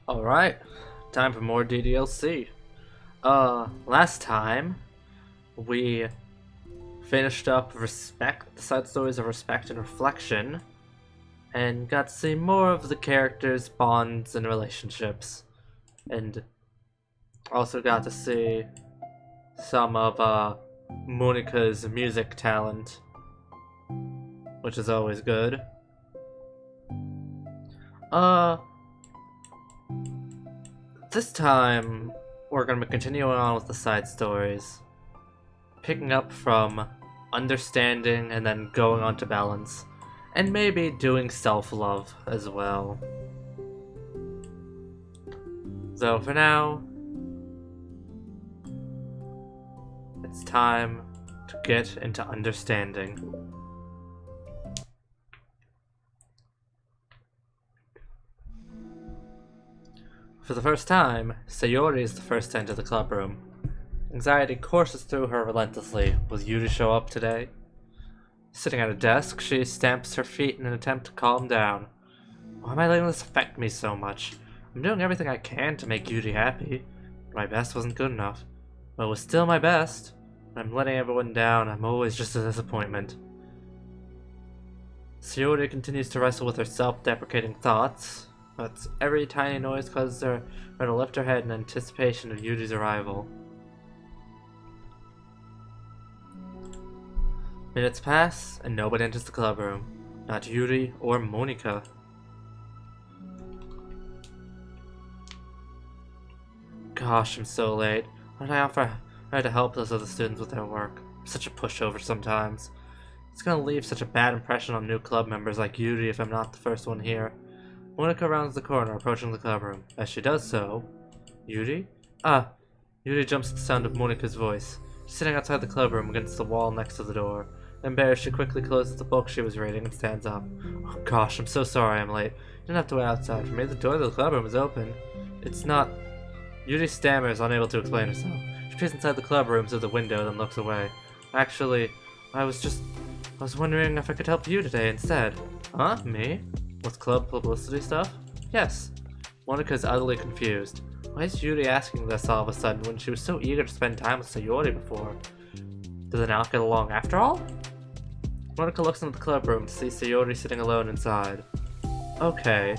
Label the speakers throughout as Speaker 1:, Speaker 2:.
Speaker 1: Alright, time for more DDLC. Last time we finished up Respect, the side stories of Respect and Reflection, and got to see more of the characters' bonds and relationships, and also got to see some of Monika's music talent, which is always good. This time we're going to be continuing on with the side stories, picking up from understanding and then going on to balance, and maybe doing self-love as well. So for now, it's time to get into understanding. For the first time, Sayori is the first to enter the clubroom. Anxiety courses through her relentlessly. Will Yuri show up today? Sitting at a desk, she stamps her feet in an attempt to calm down. Why am I letting this affect me so much? I'm doing everything I can to make Yuri happy. My best wasn't good enough. But it was still my best. When I'm letting everyone down, I'm always just a disappointment. Sayori continues to wrestle with her self-deprecating thoughts, but every tiny noise causes her to lift her head in anticipation of Yuri's arrival. Minutes pass, and nobody enters the clubroom. Not Yuri or Monika. Gosh, I'm so late. Why did I offer her to help those other students with their work? I'm such a pushover sometimes. It's gonna leave such a bad impression on new club members like Yuri if I'm not the first one here. Monika rounds the corner, approaching the clubroom. As she does so, Yuri? Yuri jumps at the sound of Monika's voice. She's sitting outside the clubroom against the wall next to the door. Embarrassed, she quickly closes the book she was reading and stands up. Oh gosh, I'm so sorry I'm late. You didn't have to wait outside for me. The door to the clubroom is open. It's not... Yuri stammers, unable to explain herself. She peers inside the clubroom through the window, then looks away. Actually, I was wondering if I could help you today instead. Huh? Me? With club publicity stuff? Yes. Monika's utterly confused. Why is Yuri asking this all of a sudden when she was so eager to spend time with Sayori before? Do they not get along after all? Monika looks into the clubroom to see Sayori sitting alone inside. Okay.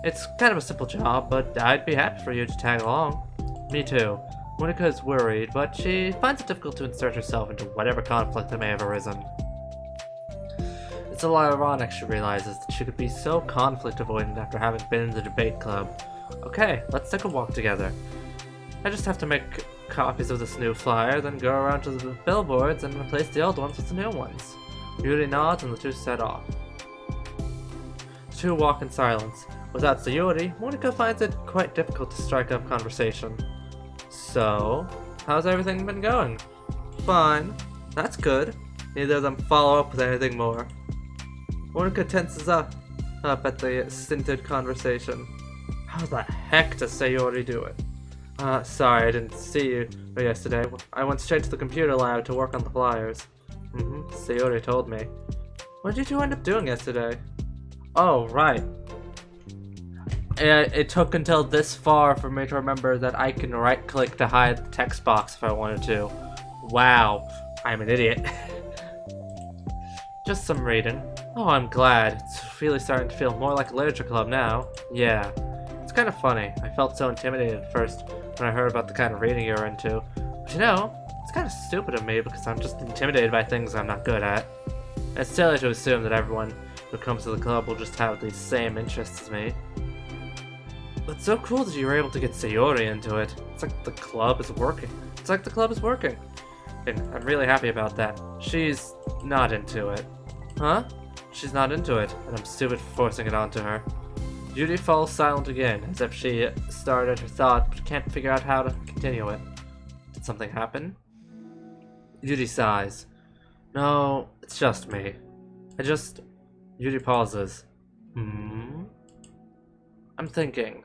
Speaker 1: It's kind of a simple job, but I'd be happy for you to tag along. Me too. Monika is worried, but she finds it difficult to insert herself into whatever conflict that may have arisen. It's a little ironic, she realizes, that she could be so conflict avoidant after having been in the debate club. Okay, let's take a walk together. I just have to make copies of this new flyer, then go around to the billboards and replace the old ones with the new ones. Yuri nods and the two set off. The two walk in silence. Without Sayori, Monika finds it quite difficult to strike up conversation. So, how's everything been going? Fine. That's good. Neither of them follow up with anything more. Monika tenses up at the stinted conversation. How the heck does Sayori do it? Sorry, I didn't see you yesterday. I went straight to the computer lab to work on the flyers. Sayori told me. What did you end up doing yesterday? Oh, right. It took until this far for me to remember that I can right-click to hide the text box if I wanted to. Wow, I'm an idiot. Just some reading. Oh, I'm glad. It's really starting to feel more like a literature club now. Yeah. It's kind of funny. I felt so intimidated at first when I heard about the kind of reading you're into. But you know, it's kind of stupid of me because I'm just intimidated by things I'm not good at. It's silly to assume that everyone who comes to the club will just have these same interests as me. But it's so cool that you were able to get Sayori into it. It's like the club is working. And I'm really happy about that. She's not into it. Huh? She's not into it, and I'm stupid for forcing it onto her. Yuri falls silent again, as if she started her thought but can't figure out how to continue it. Did something happen? Yuri sighs. No, it's just me. Yuri pauses. I'm thinking.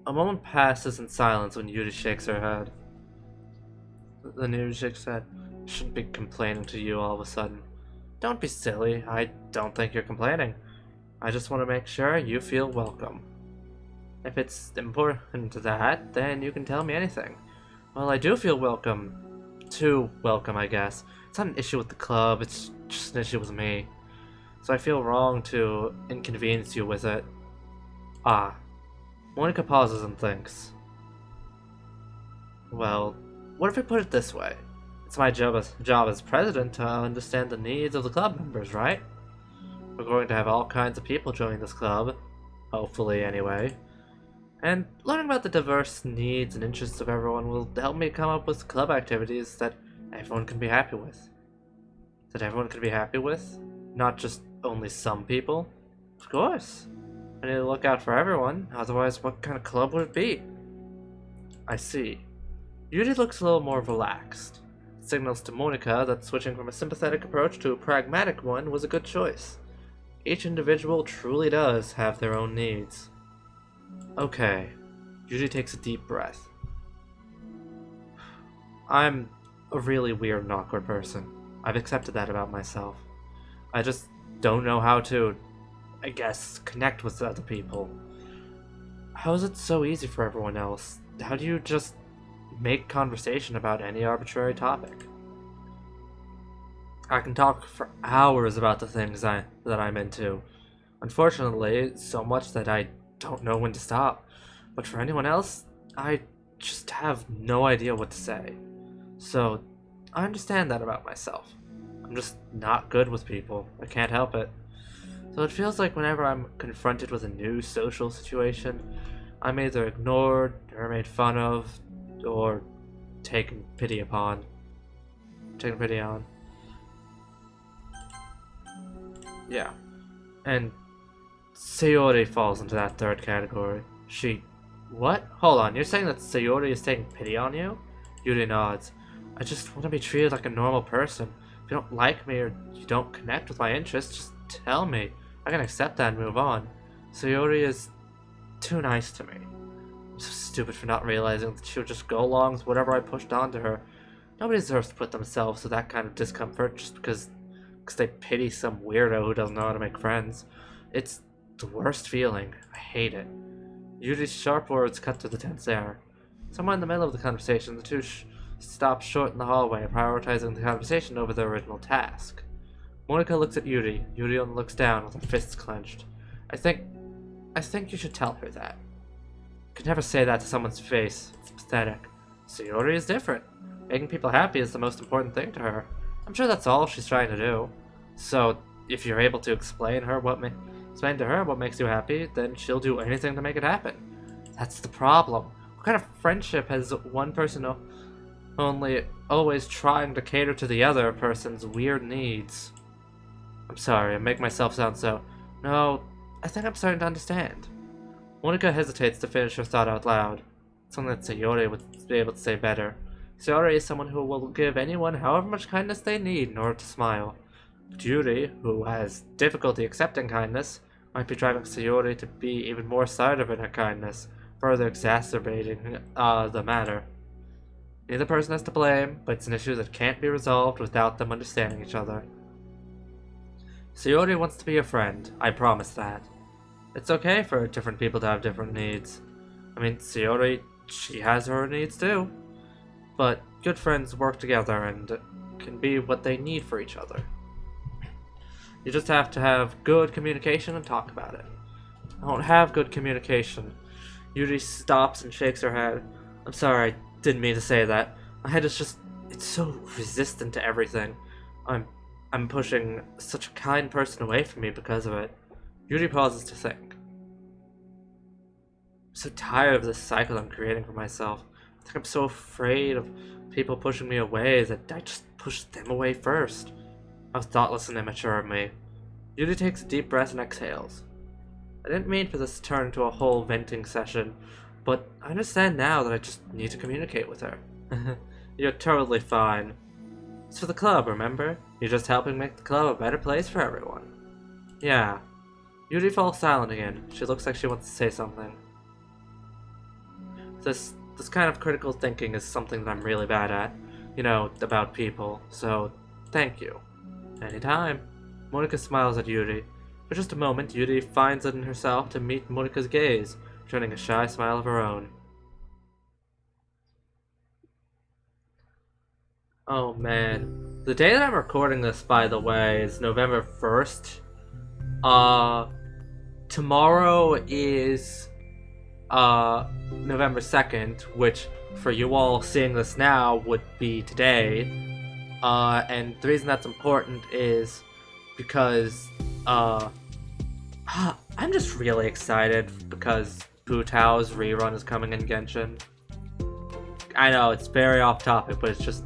Speaker 1: A moment passes in silence when Yuri shakes her head. Then Yuri shakes her head. I shouldn't be complaining to you all of a sudden. Don't be silly. I don't think you're complaining. I just want to make sure you feel welcome. If it's important to that, then you can tell me anything. Well, I do feel welcome. Too welcome, I guess. It's not an issue with the club, it's just an issue with me. So I feel wrong to inconvenience you with it. Ah. Monika pauses and thinks. Well, what if we put it this way? It's my job as president to understand the needs of the club members, right? We're going to have all kinds of people join this club. Hopefully, anyway. And learning about the diverse needs and interests of everyone will help me come up with club activities that everyone can be happy with. That everyone can be happy with? Not just only some people? Of course. I need to look out for everyone, otherwise what kind of club would it be? I see. Yuri looks a little more relaxed. It signals to Monika that switching from a sympathetic approach to a pragmatic one was a good choice. Each individual truly does have their own needs. Okay. Yuri takes a deep breath. I'm a really weird and awkward person. I've accepted that about myself. I just don't know how to, I guess, connect with other people. How is it so easy for everyone else? How do you just make conversation about any arbitrary topic? I can talk for hours about the things that I'm into. Unfortunately, so much that I don't know when to stop. But for anyone else, I just have no idea what to say. So, I understand that about myself. I'm just not good with people. I can't help it. So it feels like whenever I'm confronted with a new social situation, I'm either ignored, or made fun of, or taken pity on. Yeah. And Sayori falls into that third category. What? Hold on, you're saying that Sayori is taking pity on you? Yuri nods. I just want to be treated like a normal person. If you don't like me or you don't connect with my interests, just tell me. I can accept that and move on. Sayori is too nice to me. I'm so stupid for not realizing that she would just go along with whatever I pushed onto her. Nobody deserves to put themselves through that kind of discomfort just because they pity some weirdo who doesn't know how to make friends. It's the worst feeling. I hate it. Yuri's sharp words cut through the tense air. Somewhere in the middle of the conversation, the two stop short in the hallway, prioritizing the conversation over their original task. Monika looks at Yuri. Yuri only looks down with her fists clenched. I think you should tell her that. You could never say that to someone's face. It's pathetic. Sayori is different. Making people happy is the most important thing to her. I'm sure that's all she's trying to do. So, if you're able to explain to her what makes you happy, then she'll do anything to make it happen. That's the problem. What kind of friendship has one person only always trying to cater to the other person's weird needs? I'm sorry, I make myself sound so... No, I think I'm starting to understand. Monika hesitates to finish her thought out loud. Something that Sayori would be able to say better. Sayori is someone who will give anyone however much kindness they need in order to smile. But Yuri, who has difficulty accepting kindness, might be driving Sayori to be even more assertive in her kindness, further exacerbating the matter. Neither person is to blame, but it's an issue that can't be resolved without them understanding each other. Sayori wants to be a friend, I promise that. It's okay for different people to have different needs. I mean, Sayori, she has her needs too. But good friends work together and can be what they need for each other. You just have to have good communication and talk about it. I don't have good communication. Yuri stops and shakes her head. I'm sorry, I didn't mean to say that. My head is just, it's so resistant to everything. I'm pushing such a kind person away from me because of it. Yuri pauses to think. I'm so tired of this cycle I'm creating for myself. I think I'm so afraid of people pushing me away that I just push them away first. How thoughtless and immature of me. Yuri takes a deep breath and exhales. I didn't mean for this to turn into a whole venting session, but I understand now that I just need to communicate with her. You're totally fine. It's for the club, remember? You're just helping make the club a better place for everyone. Yeah. Yuri falls silent again. She looks like she wants to say something. This kind of critical thinking is something that I'm really bad at. You know, about people. So, thank you. Anytime. Monika smiles at Yuri. For just a moment, Yuri finds it in herself to meet Monika's gaze. turning a shy smile of her own. Oh man. The day that I'm recording this, by the way, is November 1st. Tomorrow is November 2nd, which for you all seeing this now would be today. And the reason that's important is because I'm just really excited because Putao's rerun is coming in Genshin. I know it's very off topic, but it's just,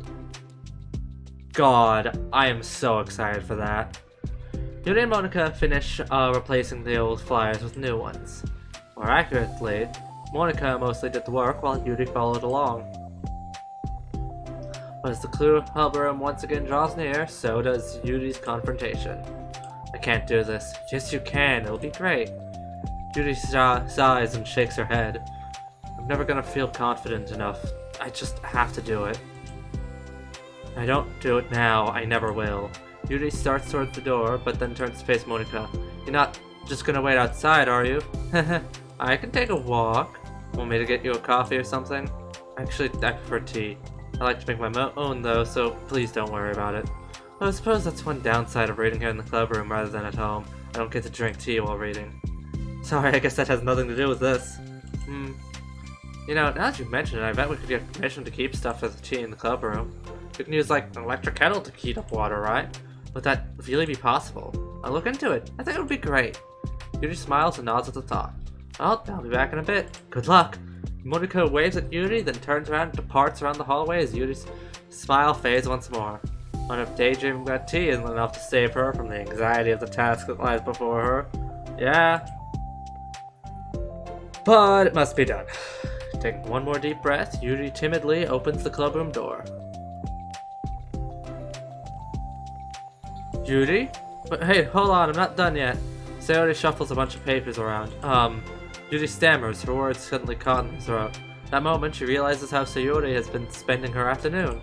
Speaker 1: God, I am so excited for that. Yuri and Monica finish replacing the old flyers with new ones. More accurately, Monica mostly did the work while Yuri followed along. But as the club room once again draws near, so does Yuri's confrontation. I can't do this. Yes, you can. It'll be great. Yuri sighs and shakes her head. I'm never gonna feel confident enough. I just have to do it. If I don't do it now, I never will. Yuri starts towards the door, but then turns to face Monica. You're not just gonna wait outside, are you? I can take a walk. Want me to get you a coffee or something? Actually, I prefer tea. I like to make my own though, so please don't worry about it. Well, I suppose that's one downside of reading here in the club room rather than at home. I don't get to drink tea while reading. Sorry, I guess that has nothing to do with this. You know, now that you mention it, I bet we could get permission to keep stuff as a tea in the club room. We can use like an electric kettle to heat up water, right? Would that really be possible? I'll look into it. I think it would be great. Yuri smiles and nods at the thought. Well, I'll be back in a bit. Good luck. Monica waves at Yuri, then turns around and departs around the hallway as Yuri's smile fades once more. Wonder if daydreaming about tea isn't enough to save her from the anxiety of the task that lies before her. Yeah. But it must be done. Taking one more deep breath, Yuri timidly opens the clubroom door. Yuri? But hey, hold on, I'm not done yet. Sayori shuffles a bunch of papers around. Yuri stammers, her words suddenly caught in her throat. That moment, she realizes how Sayori has been spending her afternoon.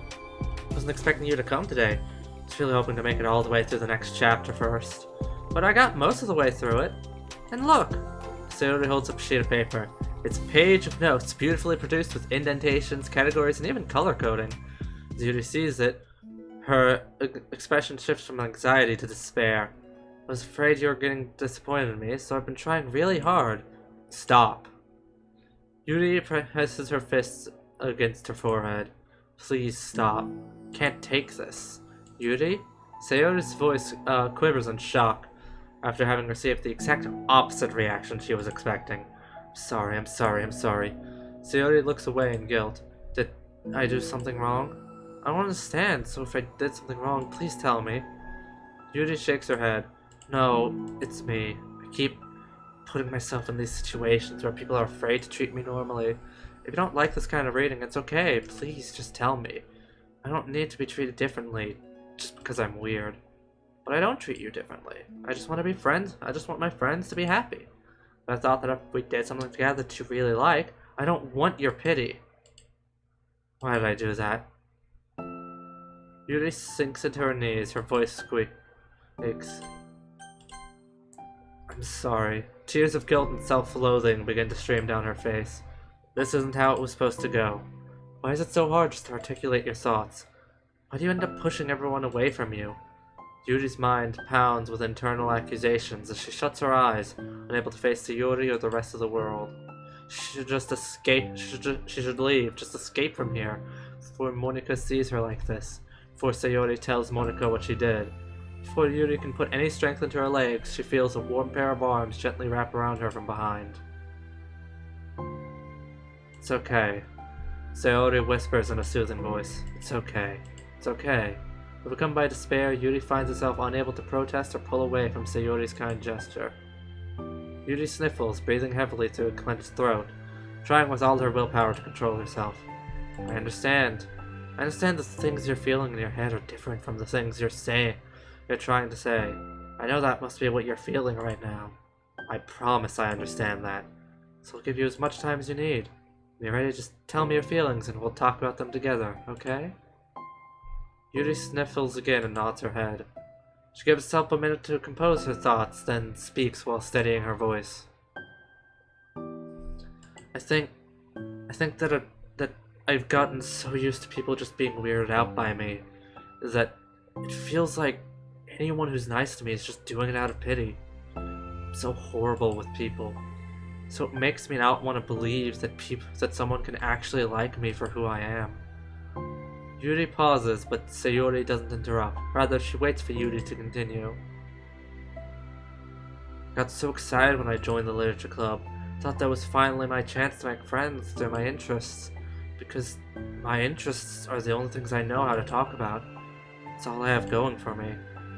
Speaker 1: Wasn't expecting you to come today. Was really hoping to make it all the way through the next chapter first. But I got most of the way through it. And look! Sayori holds up a sheet of paper. It's a page of notes, beautifully produced with indentations, categories, and even color coding. As Yuri sees it, her expression shifts from anxiety to despair. I was afraid you were getting disappointed in me, so I've been trying really hard. Stop. Yuri presses her fists against her forehead. Please stop. Can't take this. Yuri? Sayori's voice quivers in shock after having received the exact opposite reaction she was expecting. I'm sorry. Sayori looks away in guilt. Did I do something wrong? I don't understand, so if I did something wrong, please tell me. Yuri shakes her head. No, it's me. I keep putting myself in these situations where people are afraid to treat me normally. If you don't like this kind of reading, it's okay. Please, just tell me. I don't need to be treated differently just because I'm weird. But I don't treat you differently. I just want to be friends. I just want my friends to be happy. But I thought that if we did something together that you really like, I don't want your pity. Why did I do that? Yuri sinks into her knees, her voice squeaks. I'm sorry. Tears of guilt and self-loathing begin to stream down her face. This isn't how it was supposed to go. Why is it so hard just to articulate your thoughts? Why do you end up pushing everyone away from you? Yuri's mind pounds with internal accusations as she shuts her eyes, unable to face Yuri or the rest of the world. She should just escape. She should leave. Just escape from here before Monica sees her like this. Before Sayori tells Monica what she did. Before Yuri can put any strength into her legs, she feels a warm pair of arms gently wrap around her from behind. It's okay. Sayori whispers in a soothing voice. It's okay. It's okay. Overcome by despair, Yuri finds herself unable to protest or pull away from Sayori's kind gesture. Yuri sniffles, breathing heavily through a clenched throat, trying with all her willpower to control herself. I understand. I understand the things you're feeling in your head are different from the things you're trying to say. I know that must be what you're feeling right now. I promise I understand that. So I'll give you as much time as you need. When you're ready, just tell me your feelings and we'll talk about them together, okay? Yuri sniffles again and nods her head. She gives herself a minute to compose her thoughts, then speaks while steadying her voice. I think that I've gotten so used to people just being weirded out by me that it feels like anyone who's nice to me is just doing it out of pity. I'm so horrible with people. So it makes me not want to believe that someone can actually like me for who I am. Yuri pauses, but Sayori doesn't interrupt. Rather, she waits for Yuri to continue. I got so excited when I joined the literature club. Thought that was finally my chance to make friends through my interests. Because my interests are the only things I know how to talk about. It's all I have going for me.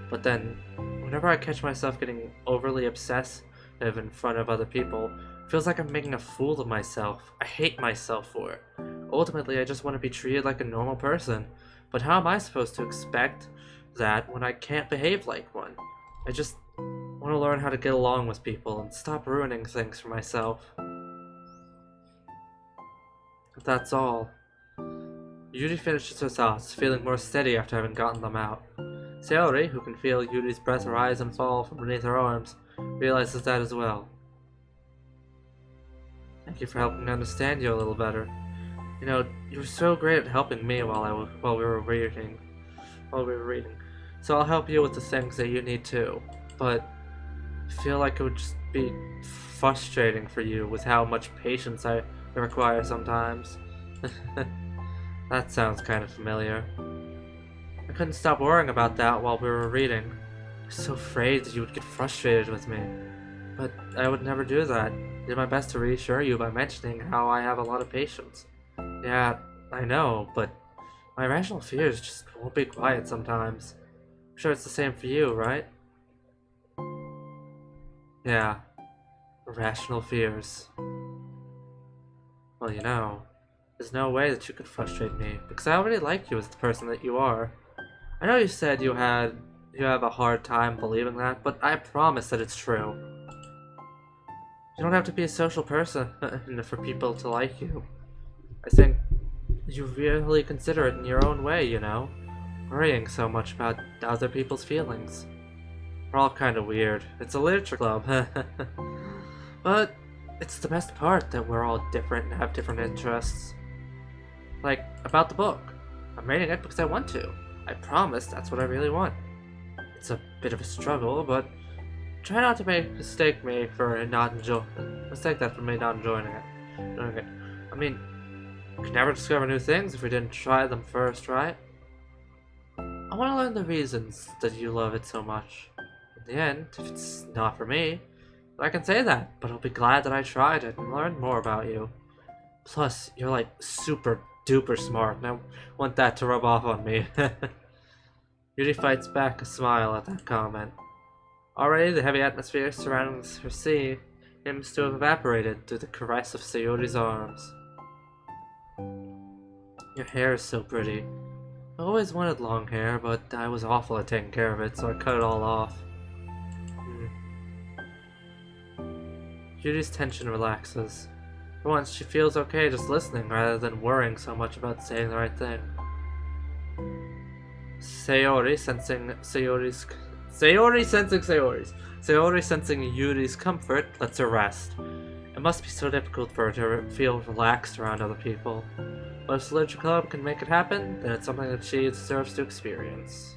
Speaker 1: But then, whenever I catch myself getting overly obsessive in front of other people, it feels like I'm making a fool of myself. I hate myself for it. Ultimately, I just want to be treated like a normal person. But how am I supposed to expect that when I can't behave like one? I just want to learn how to get along with people and stop ruining things for myself. That's all. Yuri finishes her thoughts, feeling more steady after having gotten them out. Sayori, who can feel Yuri's breath rise and fall from beneath her arms, realizes that as well. Thank you for helping me understand you a little better. You know, you were so great at helping me while we were reading. So I'll help you with the things that you need too. But I feel like it would just be frustrating for you with how much patience I require sometimes. That sounds kind of familiar. I couldn't stop worrying about that while we were reading. I was so afraid that you would get frustrated with me. But I would never do that. I did my best to reassure you by mentioning how I have a lot of patience. Yeah, I know, but my irrational fears just won't be quiet sometimes. I'm sure it's the same for you, right? Yeah, irrational fears. Well, you know, there's no way that you could frustrate me, because I already like you as the person that you are. I know you said you have a hard time believing that, but I promise that it's true. You don't have to be a social person for people to like you. I think you really consider it in your own way, you know? Worrying so much about other people's feelings. We're all kind of weird. It's a literature club. But it's the best part that we're all different and have different interests. Like, about the book. I'm reading it because I want to. I promise that's what I really want. It's a bit of a struggle, but try not to mistake me for not enjoying it. I mean, we could never discover new things if we didn't try them first, right? I want to learn the reasons that you love it so much. In the end, if it's not for me, I can say that, but I'll be glad that I tried it and learned more about you. Plus, you're like super duper smart, and I want that to rub off on me. Yuri fights back a smile at that comment. Already, the heavy atmosphere surrounding her seems to have evaporated through the caress of Sayori's arms. Your hair is so pretty. I always wanted long hair, but I was awful at taking care of it, so I cut it all off. Yuri's tension relaxes. For once, she feels okay just listening rather than worrying so much about saying the right thing. Sayori sensing Yuri's comfort lets her rest. It must be so difficult for her to feel relaxed around other people. But if the literature club can make it happen, then it's something that she deserves to experience.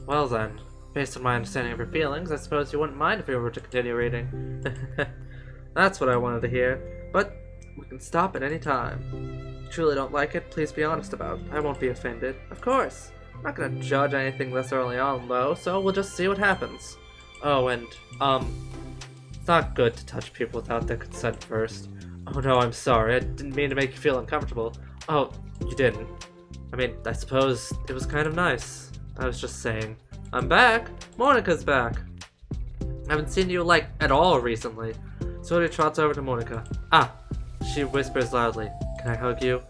Speaker 1: Well then, based on my understanding of your feelings, I suppose you wouldn't mind if we were to continue reading. That's what I wanted to hear, but we can stop at any time. If you truly don't like it, please be honest about it. I won't be offended. Of course. I'm not gonna judge anything this early on, though, so we'll just see what happens. Oh, and, it's not good to touch people without their consent first. Oh no, I'm sorry, I didn't mean to make you feel uncomfortable. Oh, you didn't. I mean, I suppose it was kind of nice. I was just saying. I'm back! Monika's back! I haven't seen you, like, at all recently. Sayori trots over to Monika. Ah! She whispers loudly. Can I hug you?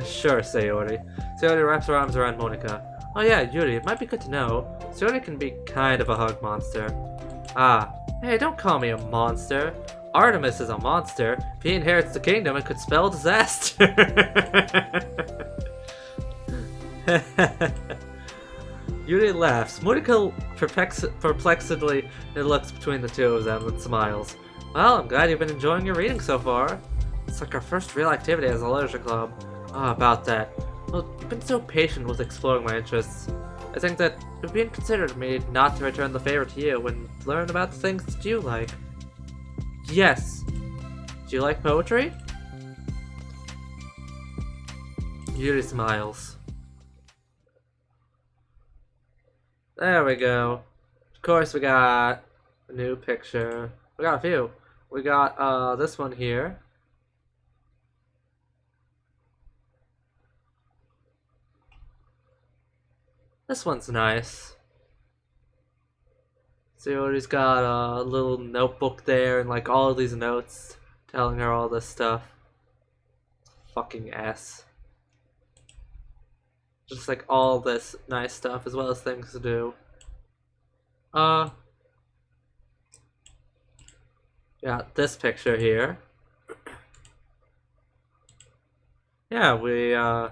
Speaker 1: Sure, Sayori. Sayori wraps her arms around Monika. Oh yeah, Yuri, it might be good to know. Sayori can be kind of a hug monster. Ah, hey, don't call me a monster. Artemis is a monster. If he inherits the kingdom, it could spell disaster. Yuri laughs. Monika perplexedly looks between the two of them and smiles. Well, I'm glad you've been enjoying your reading so far. It's like our first real activity as a literature club. Ah, about that. Well, you've been so patient with exploring my interests. I think that it would be inconsiderate of me not to return the favor to you and learn about the things that you like. Yes. Do you like poetry? Yuri smiles. There we go. Of course we got a new picture. We got a few. We got this one here. This one's nice. See what he's got a little notebook there and like all of these notes telling her all this stuff. Fucking S. Just like all this nice stuff as well as things to do. Yeah, this picture here. Yeah,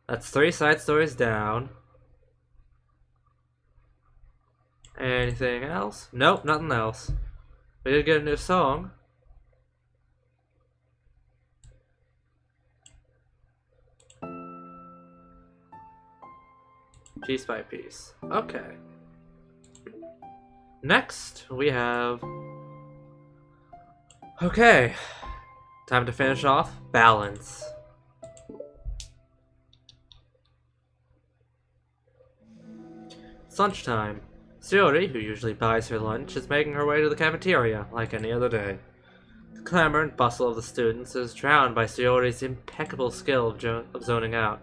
Speaker 1: that's 3 side stories down. Anything else? Nope, nothing else. We did get a new song. Piece by piece. Okay. Next, we have... Okay. Time to finish off Balance. It's lunchtime. Yuri, who usually buys her lunch, is making her way to the cafeteria, like any other day. The clamor and bustle of the students is drowned by Yuri's impeccable skill of zoning out.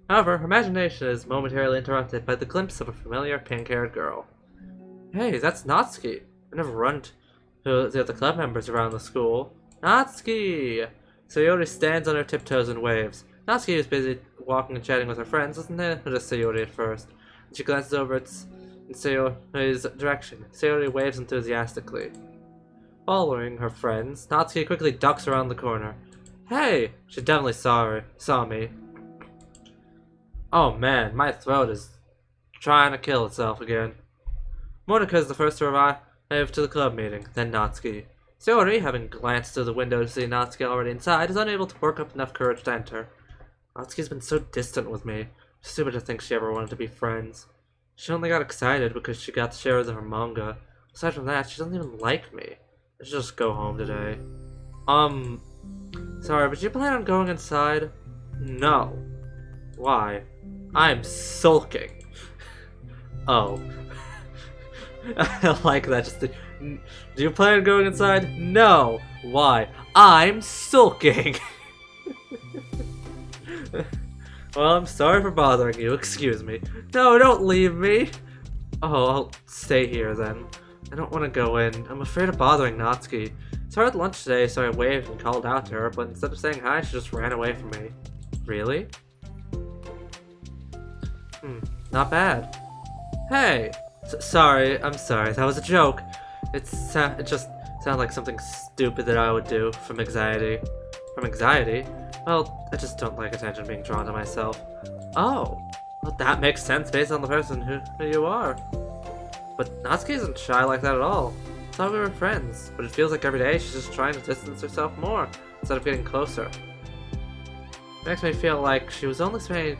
Speaker 1: However, her imagination is momentarily interrupted by the glimpse of a familiar pink-haired girl. Hey, that's Natsuki! I never run to the other club members around the school. Natsuki! Sayori stands on her tiptoes and waves. Natsuki is busy walking and chatting with her friends, doesn't notice Sayori at first. She glances over in Sayori's direction. Sayori waves enthusiastically. Following her friends, Natsuki quickly ducks around the corner. Hey! She definitely saw me. Oh man, my throat is trying to kill itself again. Monika is the first to arrive to the club meeting, then Natsuki. Sayori, having glanced through the window to see Natsuki already inside, is unable to work up enough courage to enter. Natsuki's been so distant with me. Stupid to think she ever wanted to be friends. She only got excited because she got to share her manga. Aside from that, she doesn't even like me. I should just go home today. Sorry, but you plan on going inside? No. Why? I'm sulking. Oh. I like that. Do you plan on going inside? No. Why? I'm sulking. Well, I'm sorry for bothering you. Excuse me. No, don't leave me. Oh, I'll stay here then. I don't want to go in. I'm afraid of bothering Natsuki. Saw her at lunch today, so I waved and called out to her, but instead of saying hi, she just ran away from me. Really? Not bad. Hey! Sorry, I'm sorry. That was a joke. It just sounded like something stupid that I would do from anxiety. From anxiety? Well, I just don't like attention being drawn to myself. Oh, well, that makes sense based on the person who you are. But Natsuki isn't shy like that at all. I thought we were friends, but it feels like every day she's just trying to distance herself more instead of getting closer. It makes me feel like she was only spending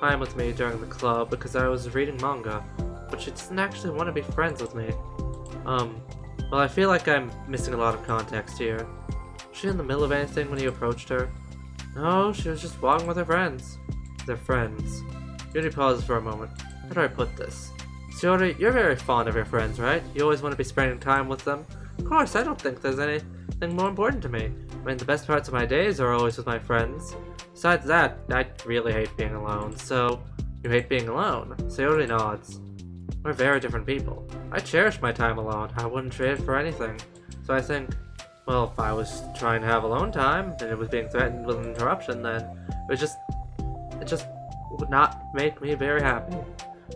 Speaker 1: time with me during the club because I was reading manga, but she doesn't actually want to be friends with me. Well, I feel like I'm missing a lot of context here. Was she in the middle of anything when you approached her? No, she was just walking with her friends. Their friends. Yuri pauses for a moment. How do I put this? Sayori, you're very fond of your friends, right? You always want to be spending time with them? Of course, I don't think there's anything more important to me. I mean, the best parts of my days are always with my friends. Besides that, I really hate being alone, so... You hate being alone? Sayori nods. We're very different people. I cherish my time alone. I wouldn't trade it for anything. So I think, well, if I was trying to have alone time, and it was being threatened with an interruption, then it just would not make me very happy.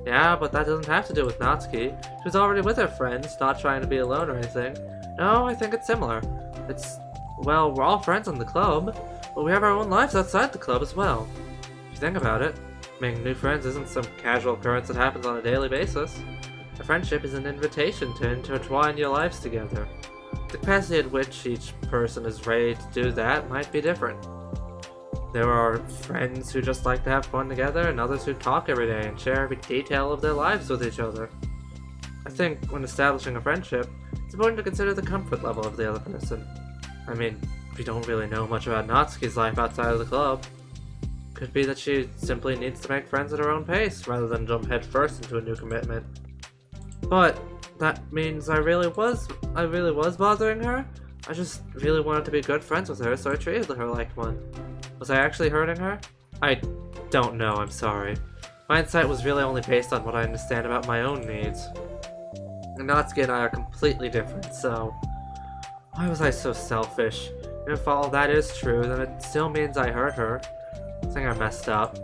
Speaker 1: Yeah, but that doesn't have to do with Natsuki. She was already with her friends, not trying to be alone or anything. No, I think it's similar. Well, we're all friends in the club, but we have our own lives outside the club as well. If you think about it. Making new friends isn't some casual occurrence that happens on a daily basis. A friendship is an invitation to intertwine your lives together. The capacity at which each person is ready to do that might be different. There are friends who just like to have fun together, and others who talk every day and share every detail of their lives with each other. I think when establishing a friendship, it's important to consider the comfort level of the other person. I mean, we don't really know much about Natsuki's life outside of the club. Could be that she simply needs to make friends at her own pace, rather than jump headfirst into a new commitment. But that means I really was bothering her. I just really wanted to be good friends with her, so I treated her like one. Was I actually hurting her? I don't know, I'm sorry. My insight was really only based on what I understand about my own needs. And Natsuki and I are completely different, so why was I so selfish? And if all that is true, then it still means I hurt her. I think I messed up.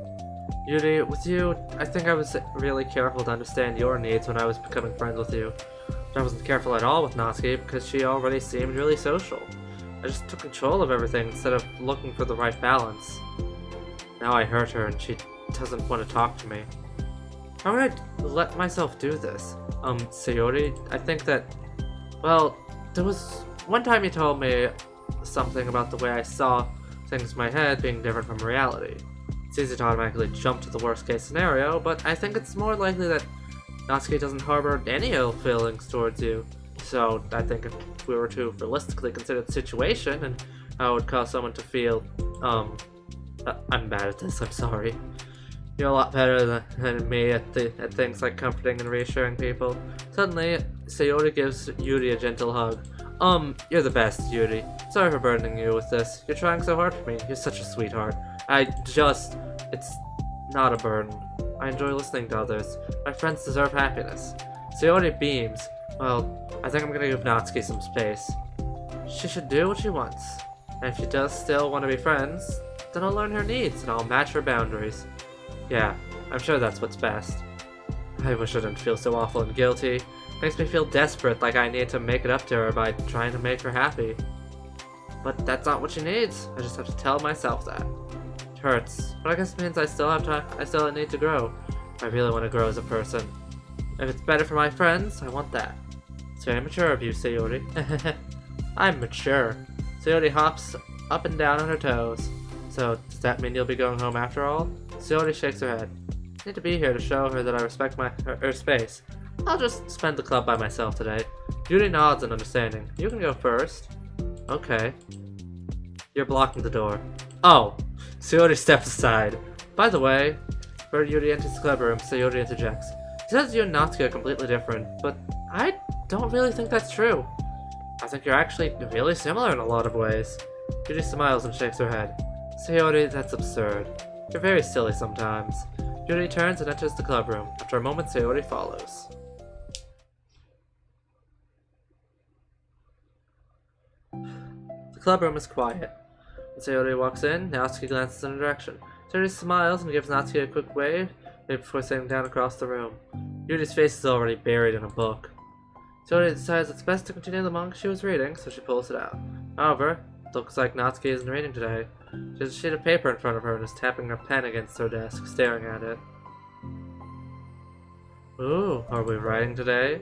Speaker 1: Yuri, with you, I think I was really careful to understand your needs when I was becoming friends with you. But I wasn't careful at all with Natsuki because she already seemed really social. I just took control of everything instead of looking for the right balance. Now I hurt her and she doesn't want to talk to me. How would I let myself do this? Sayori, I think that, well, there was one time you told me something about the way I saw things in my head being different from reality. It's easy to automatically jump to the worst case scenario, but I think it's more likely that Natsuki doesn't harbor any ill feelings towards you. So I think if we were to realistically consider the situation and how it would cause someone to feel, I'm bad at this, I'm sorry. You're a lot better than me at things like comforting and reassuring people. Suddenly, Sayori gives Yuri a gentle hug. You're the best, Yuri. Sorry for burdening you with this. You're trying so hard for me. You're such a sweetheart. It's not a burden. I enjoy listening to others. My friends deserve happiness. Sayori beams. Well, I think I'm gonna give Natsuki some space. She should do what she wants. And if she does still want to be friends, then I'll learn her needs and I'll match her boundaries. Yeah, I'm sure that's what's best. I wish I didn't feel so awful and guilty. Makes me feel desperate, like I need to make it up to her by trying to make her happy. But that's not what she needs. I just have to tell myself that. It hurts, but I guess it means I still need to grow. I really want to grow as a person. If it's better for my friends, I want that. It's very mature of you, Sayori. I'm mature. Sayori hops up and down on her toes. So, does that mean you'll be going home after all? Sayori shakes her head. I need to be here to show her that I respect her space. I'll just spend the club by myself today. Yuri nods in understanding. You can go first. Okay. You're blocking the door. Oh! Sayori steps aside. By the way, where Yuri enters the club room, Sayori interjects. He says you and Natsuki are completely different, but I don't really think that's true. I think you're actually really similar in a lot of ways. Yuri smiles and shakes her head. Sayori, that's absurd. You're very silly sometimes. Yuri turns and enters the club room. After a moment, Sayori follows. The club room is quiet. When Sayori walks in, Natsuki glances in her direction. Sayori smiles and gives Natsuki a quick wave before sitting down across the room. Yuri's face is already buried in a book. Sayori decides it's best to continue the manga she was reading, so she pulls it out. However, it looks like Natsuki isn't reading today. She has a sheet of paper in front of her and is tapping her pen against her desk, staring at it. Ooh, are we writing today?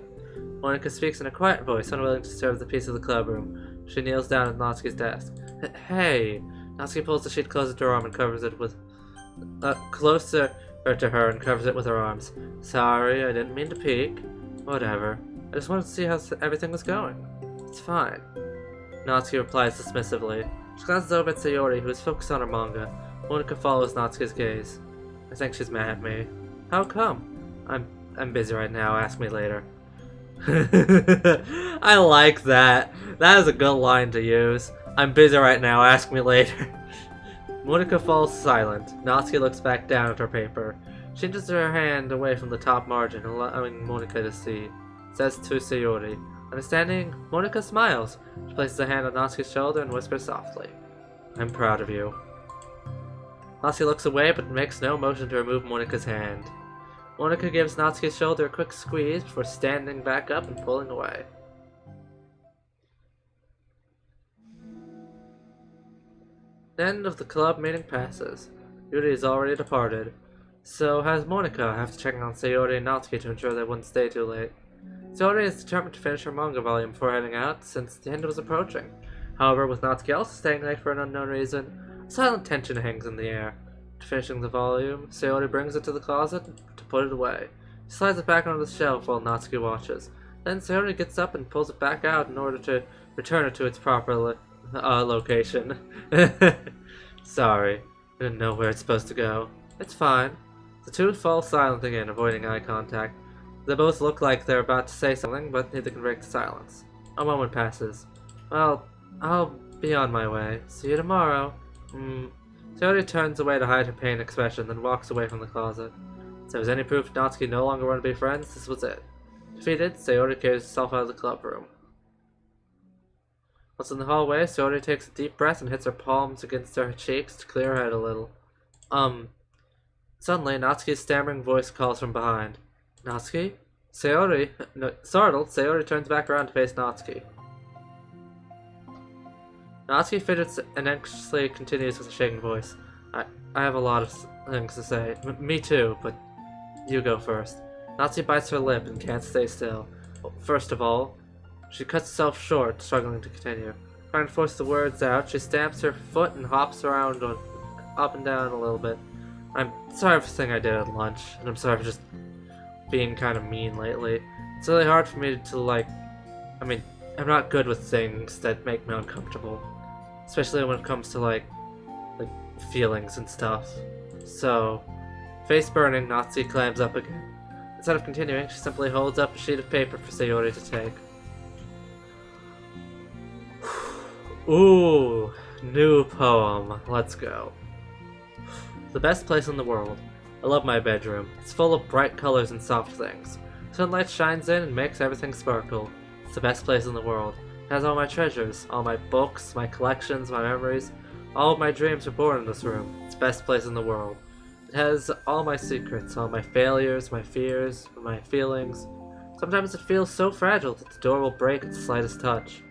Speaker 1: Monika speaks in a quiet voice, unwilling to disturb the peace of the club room. She kneels down at Natsuki's desk. Hey! Natsuki pulls the sheet closer to her arm and covers it with... closer to her and covers it with her arms. Sorry, I didn't mean to peek. Whatever. I just wanted to see how everything was going. It's fine. Natsuki replies dismissively. She glances over at Sayori, who is focused on her manga. Monika follows Natsuki's gaze. I think she's mad at me. How come? I'm busy right now, ask me later. I like that. That is a good line to use. I'm busy right now, ask me later. Monika falls silent. Natsuki looks back down at her paper. She inches her hand away from the top margin, allowing Monika to see. Says to Sayori. Understanding, Monika smiles. She places a hand on Natsuki's shoulder and whispers softly. I'm proud of you. Natsuki looks away but makes no motion to remove Monika's hand. Monika gives Natsuki's shoulder a quick squeeze before standing back up and pulling away. The end of the club meeting passes. Yuri is already departed. So, how's Monica? After checking on Sayori and Natsuki to ensure they wouldn't stay too late. Sayori is determined to finish her manga volume before heading out, since the end was approaching. However, with Natsuki also staying late for an unknown reason, silent tension hangs in the air. After finishing the volume, Sayori brings it to the closet to put it away. She slides it back onto the shelf while Natsuki watches. Then Sayori gets up and pulls it back out in order to return it to its proper location. Sorry, I didn't know where it's supposed to go. It's fine. The two fall silent again, avoiding eye contact. They both look like they're about to say something, but neither can break the silence. A moment passes. Well, I'll be on my way. See you tomorrow. Sayori turns away to hide her pain expression, then walks away from the closet. If there was any proof Natsuki no longer wanted to be friends, this was it. Defeated, Sayori carries herself out of the club room. Once in the hallway, Sayori takes a deep breath and hits her palms against her cheeks to clear her head a little. Suddenly, Natsuki's stammering voice calls from behind. Natsuki? Sayori? No, startled, Sayori turns back around to face Natsuki. Natsuki fidgets and anxiously continues with a shaking voice. I have a lot of things to say. Me too, but you go first. Natsuki bites her lip and can't stay still. First of all, she cuts herself short, struggling to continue. Trying to force the words out, she stamps her foot and hops around up and down a little bit. I'm sorry for the thing I did at lunch, and I'm sorry for just being kind of mean lately. It's really hard for me to I'm not good with things that make me uncomfortable. Especially when it comes to like feelings and stuff. So, face burning, Natsuki climbs up again. Instead of continuing, she simply holds up a sheet of paper for Sayori to take. Ooh, new poem. Let's go. The best place in the world. I love my bedroom. It's full of bright colors and soft things. Sunlight shines in and makes everything sparkle. It's the best place in the world. It has all my treasures, all my books, my collections, my memories. All of my dreams were born in this room. It's the best place in the world. It has all my secrets, all my failures, my fears, my feelings. Sometimes it feels so fragile that the door will break at the slightest touch.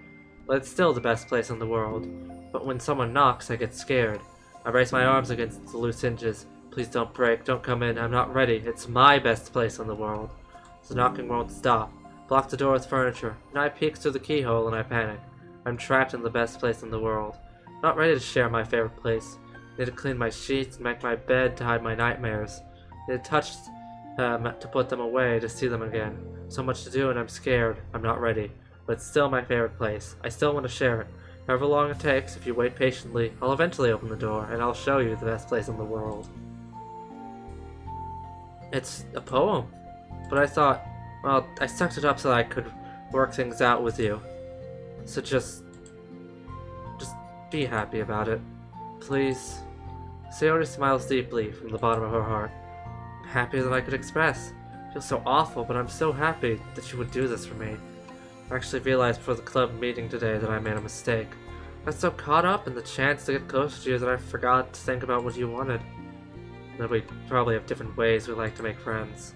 Speaker 1: But it's still the best place in the world. But when someone knocks, I get scared. I brace my arms against the loose hinges. Please don't break, don't come in, I'm not ready. It's my best place in the world. The knocking won't stop. Block the door with furniture. Now I peek through the keyhole and I panic. I'm trapped in the best place in the world. Not ready to share my favorite place. Need to clean my sheets and make my bed to hide my nightmares. Need to touch them to put them away, to see them again. So much to do and I'm scared. I'm not ready. But it's still my favorite place. I still want to share it. However long it takes, if you wait patiently, I'll eventually open the door and I'll show you the best place in the world. It's a poem. But I thought, well, I sucked it up so that I could work things out with you. So just be happy about it. Please. Sayori smiles deeply from the bottom of her heart. I'm happier than I could express. I feel so awful, but I'm so happy that you would do this for me. I actually realized before the club meeting today that I made a mistake. I got so caught up in the chance to get close to you that I forgot to think about what you wanted. That we probably have different ways we like to make friends.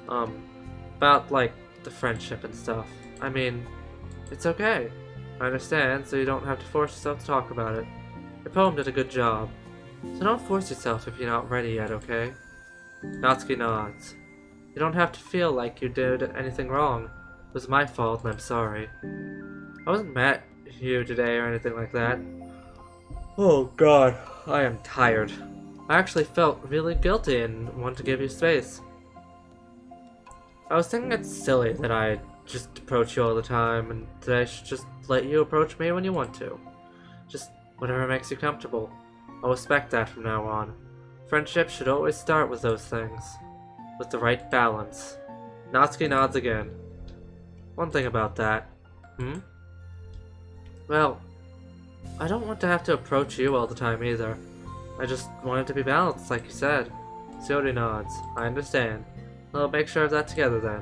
Speaker 1: About, like, the friendship and stuff. I mean, it's okay. I understand, so you don't have to force yourself to talk about it. Your poem did a good job. So don't force yourself if you're not ready yet, okay? Natsuki nods. You don't have to feel like you did anything wrong. It was my fault and I'm sorry. I wasn't mad at you today or anything like that. Oh god, I am tired. I actually felt really guilty and wanted to give you space. I was thinking it's silly that I just approach you all the time and that I should just let you approach me when you want to. Just whatever makes you comfortable. I'll respect that from now on. Friendship should always start with those things. With the right balance. Natsuki nods again. One thing about that. Well, I don't want to have to approach you all the time either. I just want it to be balanced, like you said. Sayori nods. I understand. We'll make sure of that together then.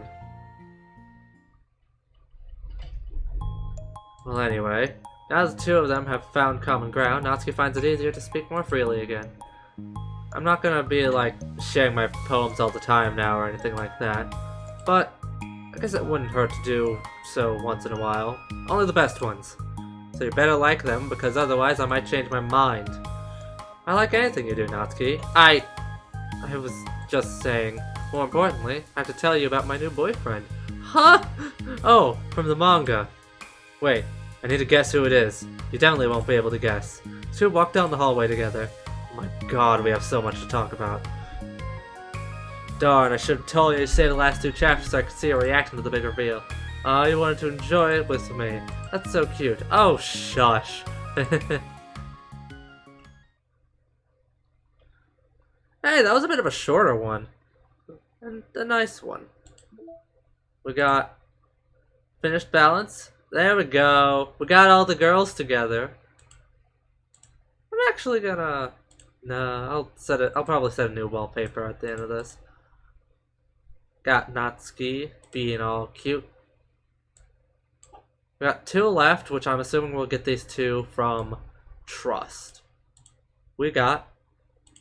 Speaker 1: Well anyway, now the two of them have found common ground, Natsuki finds it easier to speak more freely again. I'm not gonna be like sharing my poems all the time now or anything like that, but I guess it wouldn't hurt to do so once in a while. Only the best ones. So you better like them, because otherwise I might change my mind. I like anything you do, Natsuki. I was Just saying. More importantly, I have to tell you about my new boyfriend. Huh? Oh, from the manga. Wait, I need to guess who it is. You definitely won't be able to guess. So we walk down the hallway together. Oh my god, we have so much to talk about. Darn, I should have told you to say the last 2 chapters so I could see your reaction to the big reveal. You wanted to enjoy it with me. That's so cute. Oh, shush. Hey, that was a bit of a shorter one. And a nice one. We got finished balance. There we go. We got all the girls together. I'm actually gonna... No, I'll probably set a new wallpaper at the end of this. Got Natsuki being all cute. We got 2 left, which I'm assuming we'll get these 2 from Trust. We got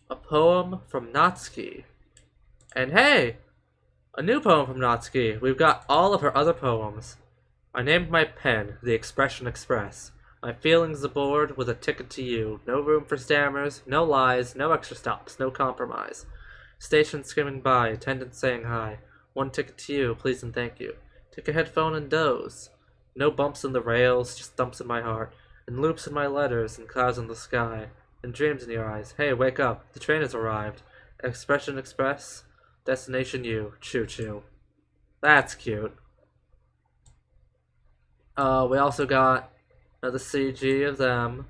Speaker 1: a poem from Natsuki. And hey! A new poem from Natsuki. We've got all of her other poems. I named my pen The Expression Express. My feelings aboard with a ticket to you. No room for stammers, no lies, no extra stops, no compromise. Station skimming by, attendant saying hi. 1 ticket to you, please and thank you. Take a headphone and doze. No bumps in the rails, just thumps in my heart. And loops in my letters, and clouds in the sky. And dreams in your eyes. Hey, wake up, the train has arrived. Expression Express, destination you, choo-choo. That's cute. We also got the CG of them.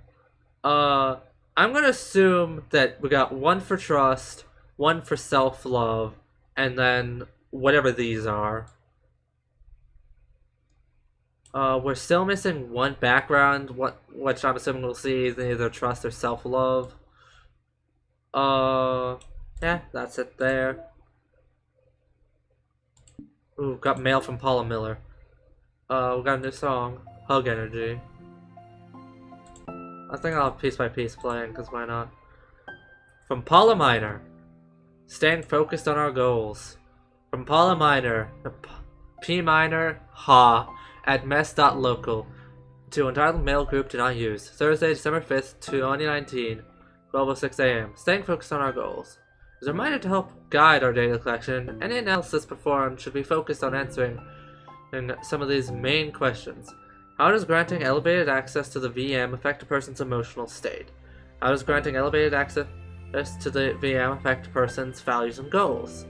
Speaker 1: I'm gonna assume that we got 1 for Trust, 1 for Self-Love, and then whatever these are. We're still missing 1 background, which I'm assuming we'll see is either Trust or Self-Love. Yeah, that's it there. Ooh, got mail from Paula Miller. We got a new song, Hug Energy. I think I'll have Piece by Piece playing, because why not? From Paula Minor, staying focused on our goals. From Paula Minor, P minor, ha, at mess.local, to entitled mail group to not use. Thursday, December 5th, 2019, 12:06 a.m. Staying focused on our goals. As a reminder to help guide our data collection, any analysis performed should be focused on answering some of these main questions. How does granting elevated access to the VM affect a person's emotional state? How does granting elevated access to the VM affect a person's values and goals?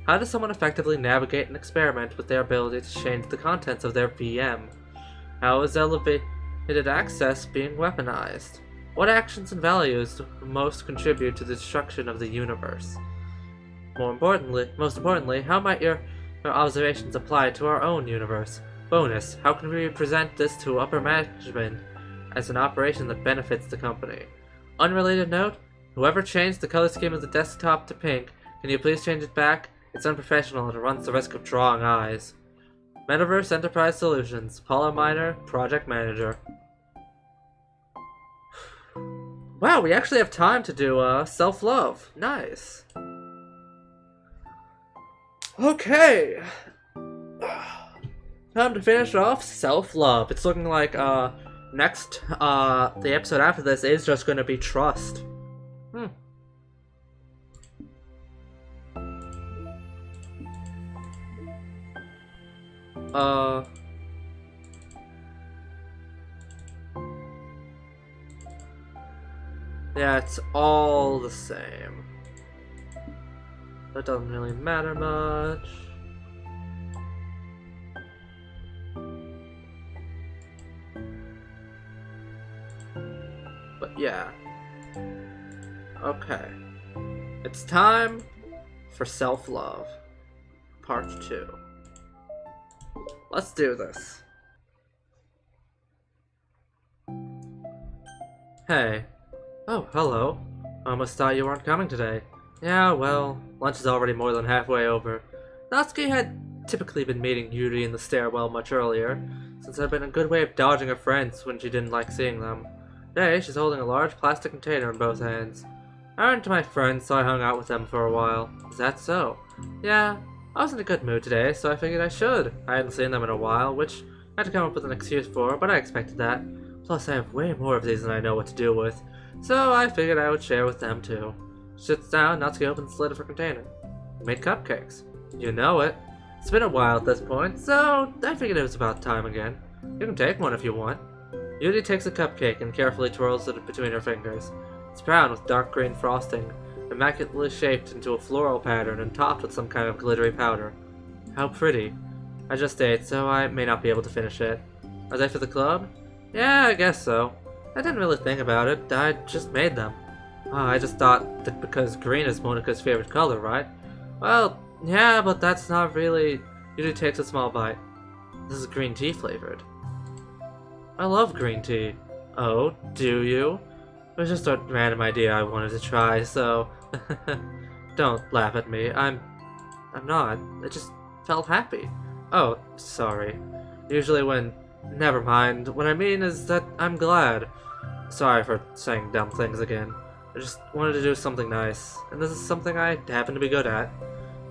Speaker 1: How does someone effectively navigate and experiment with their ability to change the contents of their VM? How is elevated access being weaponized? What actions and values most contribute to the destruction of the universe? Most importantly, how might your observations apply to our own universe? Bonus, how can we present this to upper management as an operation that benefits the company? Unrelated note, whoever changed the color scheme of the desktop to pink, can you please change it back? It's unprofessional and it runs the risk of drawing eyes. Metaverse Enterprise Solutions, Paula Minor, Project Manager. Wow, we actually have time to do self-love. Nice. Okay. Time to finish off self-love. It's looking like next the episode after this is just gonna be Trust. Yeah, it's all the same. That doesn't really matter much. But yeah. Okay. It's time for self-love. Part 2. Let's do this. Hey. Oh, hello. I almost thought you weren't coming today. Yeah, well, lunch is already more than halfway over. Natsuki had typically been meeting Yuri in the stairwell much earlier, since it had been a good way of dodging her friends when she didn't like seeing them. Today, she's holding a large plastic container in both hands. I ran into my friends, so I hung out with them for a while. Is that so? Yeah, I was in a good mood today, so I figured I should. I hadn't seen them in a while, which I had to come up with an excuse for, but I expected that. Plus, I have way more of these than I know what to do with, so I figured I would share with them too. She sits down, Natsuki opens the lid of her container. Made cupcakes. You know it. It's been a while at this point, so I figured it was about time again. You can take one if you want. Yuri takes a cupcake and carefully twirls it between her fingers. It's brown with dark green frosting, immaculately shaped into a floral pattern and topped with some kind of glittery powder. How pretty. I just ate, so I may not be able to finish it. Are they for the club? Yeah, I guess so. I didn't really think about it, I just made them. Oh, I just thought that because green is Monika's favorite color, right? Well, yeah, but that's not really... Yuri takes a small bite. This is green tea flavored. I love green tea. Oh, do you? It was just a random idea I wanted to try, so... Don't laugh at me. I'm not. I just felt happy. Oh, sorry. Usually when... Never mind. What I mean is that I'm glad. Sorry for saying dumb things again. I just wanted to do something nice, and this is something I happen to be good at.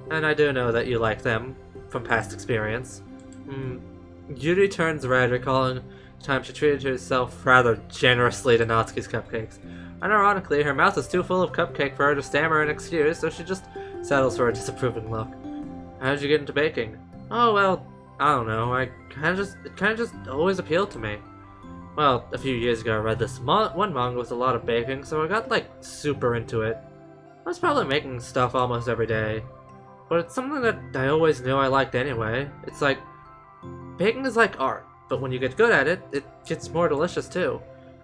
Speaker 1: And I do know that you like them, from past experience. Yuri turns red, recalling the time she treated herself rather generously to Natsuki's cupcakes. Unironically, her mouth is too full of cupcake for her to stammer an excuse, so she just settles for a disapproving look. How did you get into baking? Oh, well, I don't know. It kind of just always appealed to me. Well, a few years ago I read this one manga with a lot of baking, so I got, like, super into it. I was probably making stuff almost every day. But it's something that I always knew I liked anyway. It's like, baking is like art, but when you get good at it, it gets more delicious too.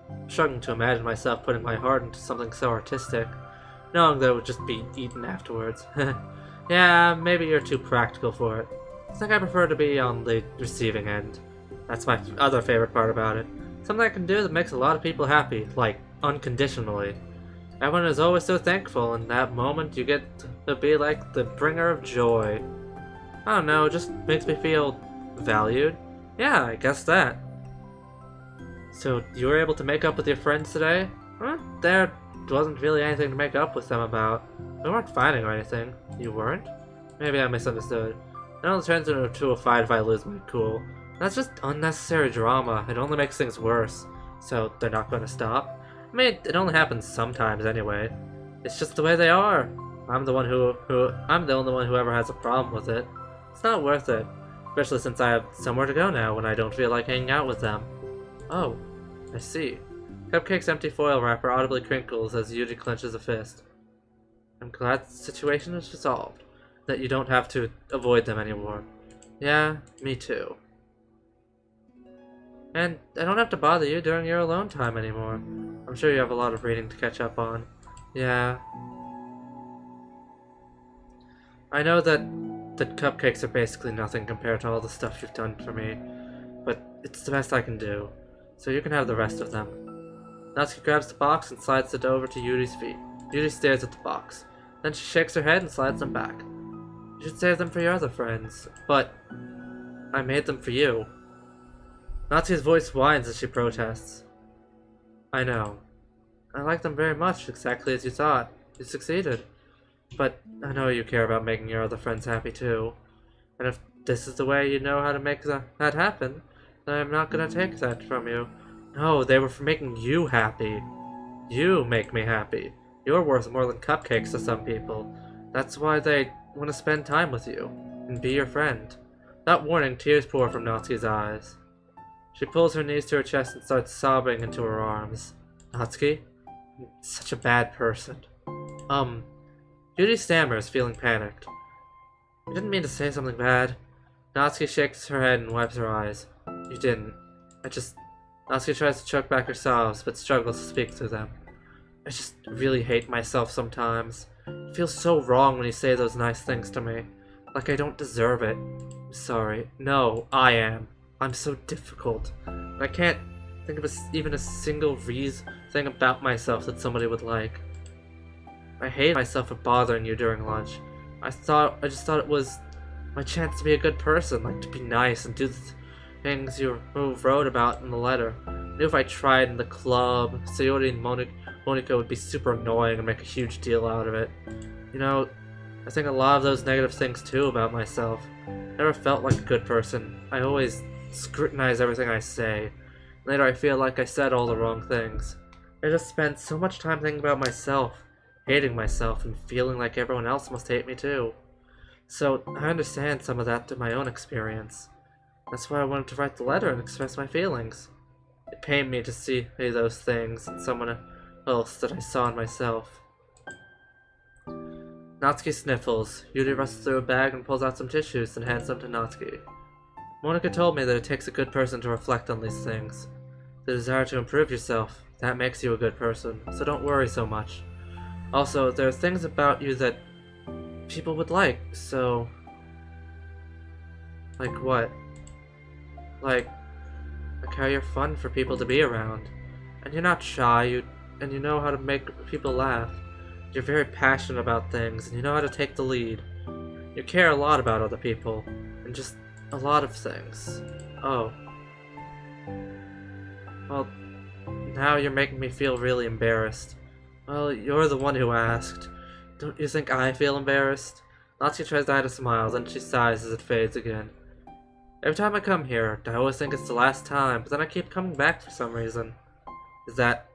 Speaker 1: I'm struggling to imagine myself putting my heart into something so artistic, knowing that it would just be eaten afterwards. Yeah, maybe you're too practical for it. I think I prefer to be on the receiving end. That's my other favorite part about it. Something I can do that makes a lot of people happy, like, unconditionally. Everyone is always so thankful, and that moment you get to be like the bringer of joy. I don't know, it just makes me feel valued. Yeah, I guess that. So, you were able to make up with your friends today? There wasn't really anything to make up with them about. We weren't fighting or anything. You weren't? Maybe I misunderstood. It only turns into a fight if I lose my cool. That's just unnecessary drama. It only makes things worse. So, they're not going to stop? I mean, it only happens sometimes anyway. It's just the way they are. I'm the only one who ever has a problem with it. It's not worth it. Especially since I have somewhere to go now when I don't feel like hanging out with them. Oh, I see. Cupcake's empty foil wrapper audibly crinkles as Yuri clenches a fist. I'm glad the situation is resolved. That you don't have to avoid them anymore. Yeah, me too. And I don't have to bother you during your alone time anymore. I'm sure you have a lot of reading to catch up on. Yeah. I know that the cupcakes are basically nothing compared to all the stuff you've done for me, but it's the best I can do, so you can have the rest of them. Natsuki grabs the box and slides it over to Yuri's feet. Yuri stares at the box. Then she shakes her head and slides them back. You should save them for your other friends, but I made them for you. Natsuki's voice whines as she protests. I know. I like them very much, exactly as you thought. You succeeded. But I know you care about making your other friends happy too. And if this is the way you know how to make that happen, then I'm not gonna take that from you. No, they were for making you happy. You make me happy. You're worth more than cupcakes to some people. That's why they want to spend time with you and be your friend. Without warning, tears pour from Natsuki's eyes. She pulls her knees to her chest and starts sobbing into her arms. Natsuki? Such a bad person. Yuri stammers, feeling panicked. I didn't mean to say something bad. Natsuki shakes her head and wipes her eyes. You didn't. Natsuki tries to choke back her sobs, but struggles to speak through them. I just really hate myself sometimes. It feels so wrong when you say those nice things to me. Like I don't deserve it. I'm sorry. No, I am. I'm so difficult. I can't think of even a single thing about myself that somebody would like. I hate myself for bothering you during lunch. I just thought it was my chance to be a good person, like to be nice and do the things you wrote about in the letter. I knew if I tried in the club, Sayori and Monika would be super annoying and make a huge deal out of it. You know, I think a lot of those negative things too about myself. I never felt like a good person. I always scrutinize everything I say. Later I feel like I said all the wrong things. I just spent so much time thinking about myself, hating myself, and feeling like everyone else must hate me too. So I understand some of that through my own experience. That's why I wanted to write the letter and express my feelings. It pained me to see those things in someone else that I saw in myself. Natsuki sniffles. Yuri rushes through a bag and pulls out some tissues and hands them to Natsuki. Monika told me that it takes a good person to reflect on these things. The desire to improve yourself, that makes you a good person, so don't worry so much. Also, there are things about you that people would like, so... Like what? Like how you're fun for people to be around. And you're not shy, and you know how to make people laugh. You're very passionate about things, and you know how to take the lead. You care a lot about other people, and just a lot of things. Oh. Well, now you're making me feel really embarrassed. Well, you're the one who asked. Don't you think I feel embarrassed? Natsuki tries to hide a smile, then she sighs as it fades again. Every time I come here, I always think it's the last time, but then I keep coming back for some reason. Is that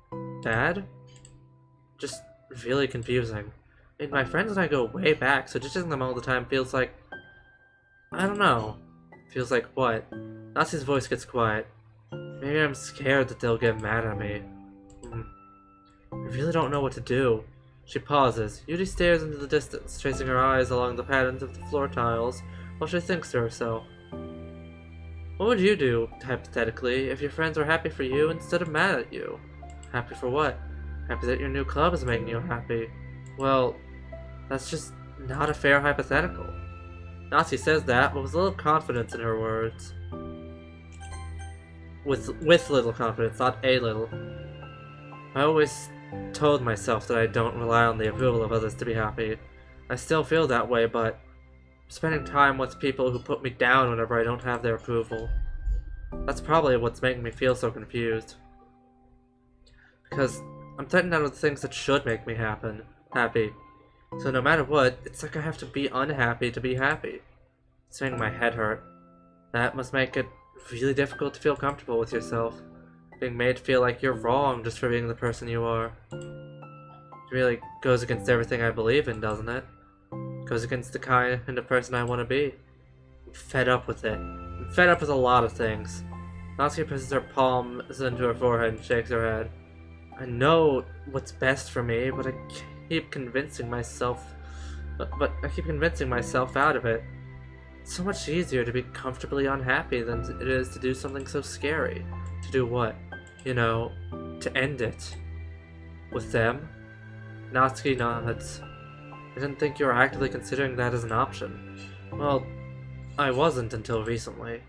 Speaker 1: bad? Just really confusing. I mean, my friends and I go way back, so just seeing them all the time feels like... I don't know. Feels like what? Natsuki's voice gets quiet. Maybe I'm scared that they'll get mad at me. I really don't know what to do. She pauses. Yuri stares into the distance, tracing her eyes along the patterns of the floor tiles, while she thinks to herself. What would you do, hypothetically, if your friends were happy for you instead of mad at you? Happy for what? Happy that your new club is making you happy. Well, that's just not a fair hypothetical. Natsuki says that, but with a little confidence in her words. With little confidence, not a little. I always told myself that I don't rely on the approval of others to be happy. I still feel that way, but spending time with people who put me down whenever I don't have their approval. That's probably what's making me feel so confused. Because I'm threatened out of the things that should make me happy. So no matter what, it's like I have to be unhappy to be happy. It's making my head hurt. That must make it really difficult to feel comfortable with yourself. Being made to feel like you're wrong just for being the person you are. It really goes against everything I believe in, doesn't it? Goes against the kind of person I want to be. I'm fed up with it. I'm fed up with a lot of things. Natsuki presses her palms into her forehead and shakes her head. I know what's best for me, but I keep convincing myself... But I keep convincing myself out of it. It's so much easier to be comfortably unhappy than it is to do something so scary. To do what? You know, to end it. With them? Natsuki nods. I didn't think you were actively considering that as an option. Well, I wasn't until recently.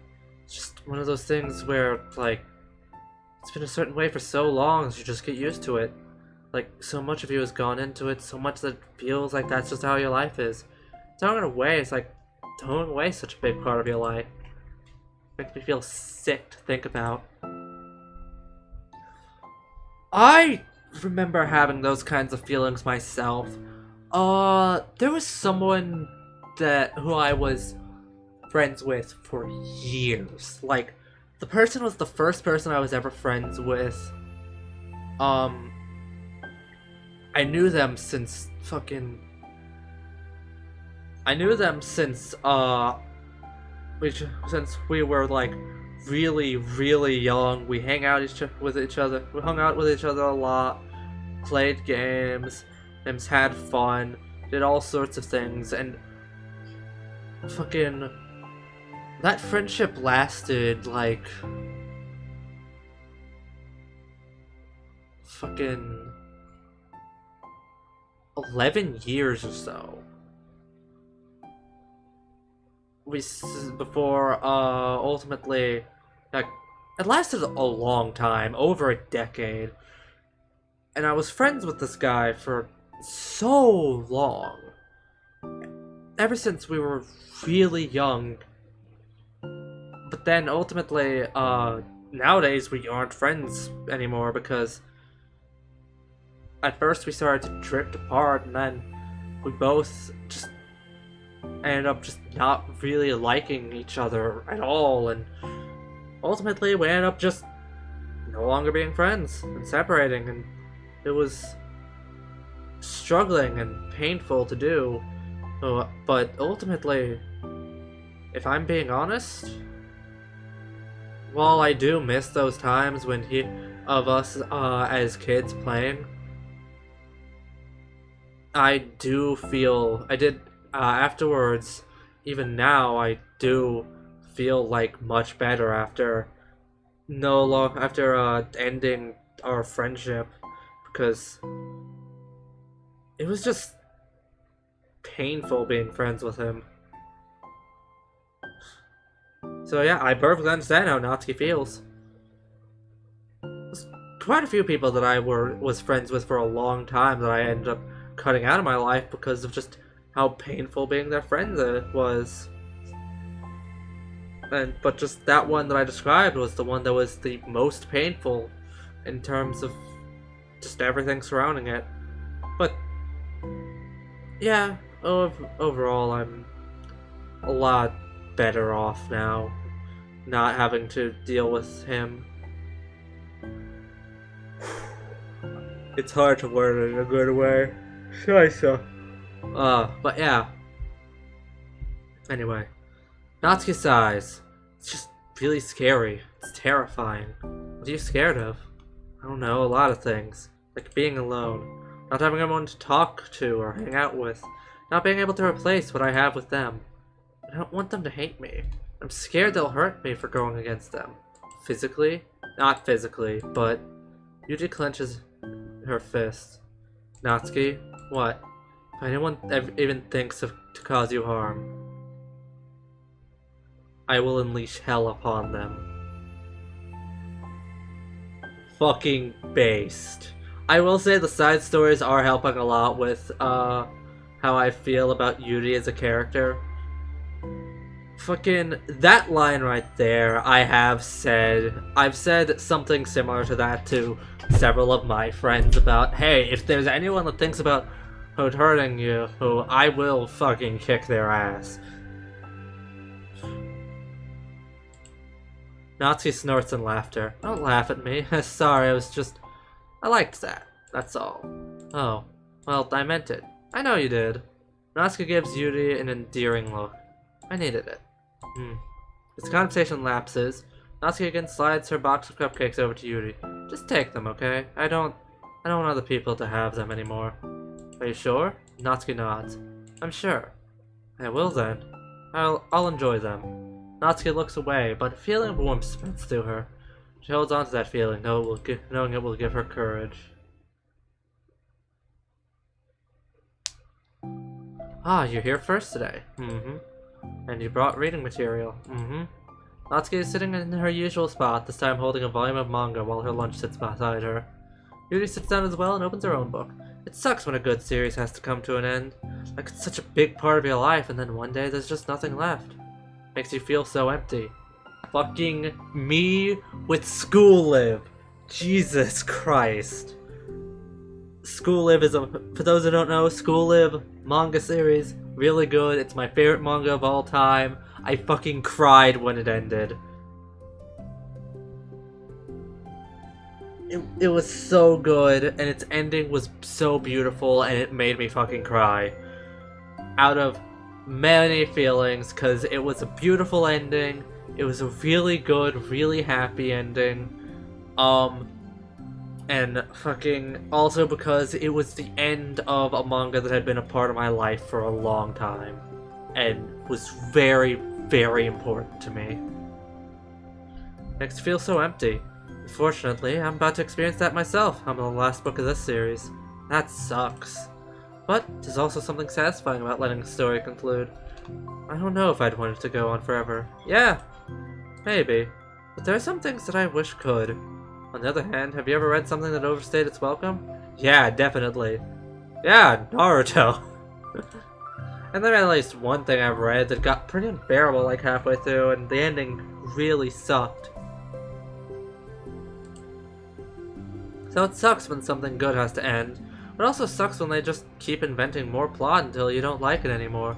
Speaker 1: It's just one of those things where, like, it's been a certain way for so long that you just get used to it. Like, so much of you has gone into it, so much that it feels like that's just how your life is. Throwing it away is like throwing away such a big part of your life. It makes me feel sick to think about. I remember having those kinds of feelings myself. There was someone who I was friends with for years. Like, the person was the first person I was ever friends with. I knew them since since we were like really, really young. We hung out with each other a lot, played games, had fun, did all sorts of things, and fucking that friendship lasted like fucking 11 years or so. Ultimately, like, it lasted a long time, over a decade. And I was friends with this guy for so long. Ever since we were really young. But then ultimately, nowadays we aren't friends anymore because at first we started to drift apart, and then we both just ended up just not really liking each other at all, and ultimately we ended up just no longer being friends and separating, and it was struggling and painful to do. Oh, but ultimately, if I'm being honest, while I do miss those times when of us as kids playing, I do feel I did afterwards. Even now, I do feel like much better after ending our friendship, because it was just painful being friends with him. So yeah, I perfectly understand how Natsuki feels. There's quite a few people that I was friends with for a long time that I ended up cutting out of my life because of just how painful being their friend was. But just that one that I described was the one that was the most painful in terms of just everything surrounding it. But yeah, overall I'm a lot better off now, not having to deal with him. It's hard to word it in a good way. Scheiße. But yeah. Anyway, Natsuki's eyes. It's just really scary. It's terrifying. What are you scared of? I don't know, a lot of things. Like being alone, not having anyone to talk to or hang out with, not being able to replace what I have with them. I don't want them to hate me. I'm scared they'll hurt me for going against them. Physically? Not physically, but Yuji clenches her fist. Natsuki, what? If anyone even thinks to cause you harm, I will unleash hell upon them. Fucking based. I will say the side stories are helping a lot with how I feel about Yuri as a character. Fucking that line right there, I've said something similar to that to several of my friends about, hey, if there's anyone that thinks about hurting you, who I will fucking kick their ass. Natsuki snorts in laughter. Don't laugh at me. Sorry, I liked that. That's all. Oh, well, I meant it. I know you did. Natsuki gives Yuri an endearing look. I needed it. As conversation lapses, Natsuki again slides her box of cupcakes over to Yuri. Just take them, okay? I don't want other people to have them anymore. Are you sure? Natsuki nods. I'm sure. I will then. I'll enjoy them. Natsuki looks away, but a feeling of warmth spreads through her. She holds on to that feeling, knowing it will give her courage. Ah, you're here first today. And you brought reading material. Natsuki is sitting in her usual spot, this time holding a volume of manga while her lunch sits beside her. Yuri sits down as well and opens her own book. It sucks when a good series has to come to an end. Like it's such a big part of your life and then one day there's just nothing left. Makes you feel so empty. Fucking me with School Live. Jesus Christ. School Live is for those who don't know, School Live manga series, really good. It's my favorite manga of all time. I fucking cried when it ended. It was so good, and its ending was so beautiful, and it made me fucking cry. Out of many feelings, because it was a beautiful ending, it was a really good, really happy ending, and fucking also because it was the end of a manga that had been a part of my life for a long time, and was very, very important to me. Makes me feel so empty. Unfortunately, I'm about to experience that myself. I'm on the last book of this series. That sucks. But there's also something satisfying about letting the story conclude. I don't know if I'd want it to go on forever. Yeah, maybe. But there are some things that I wish could. On the other hand, have you ever read something that overstayed its welcome? Yeah, definitely. Yeah, Naruto. And then at least one thing I've read that got pretty unbearable like halfway through, and the ending really sucked. So it sucks when something good has to end, but it also sucks when they just keep inventing more plot until you don't like it anymore.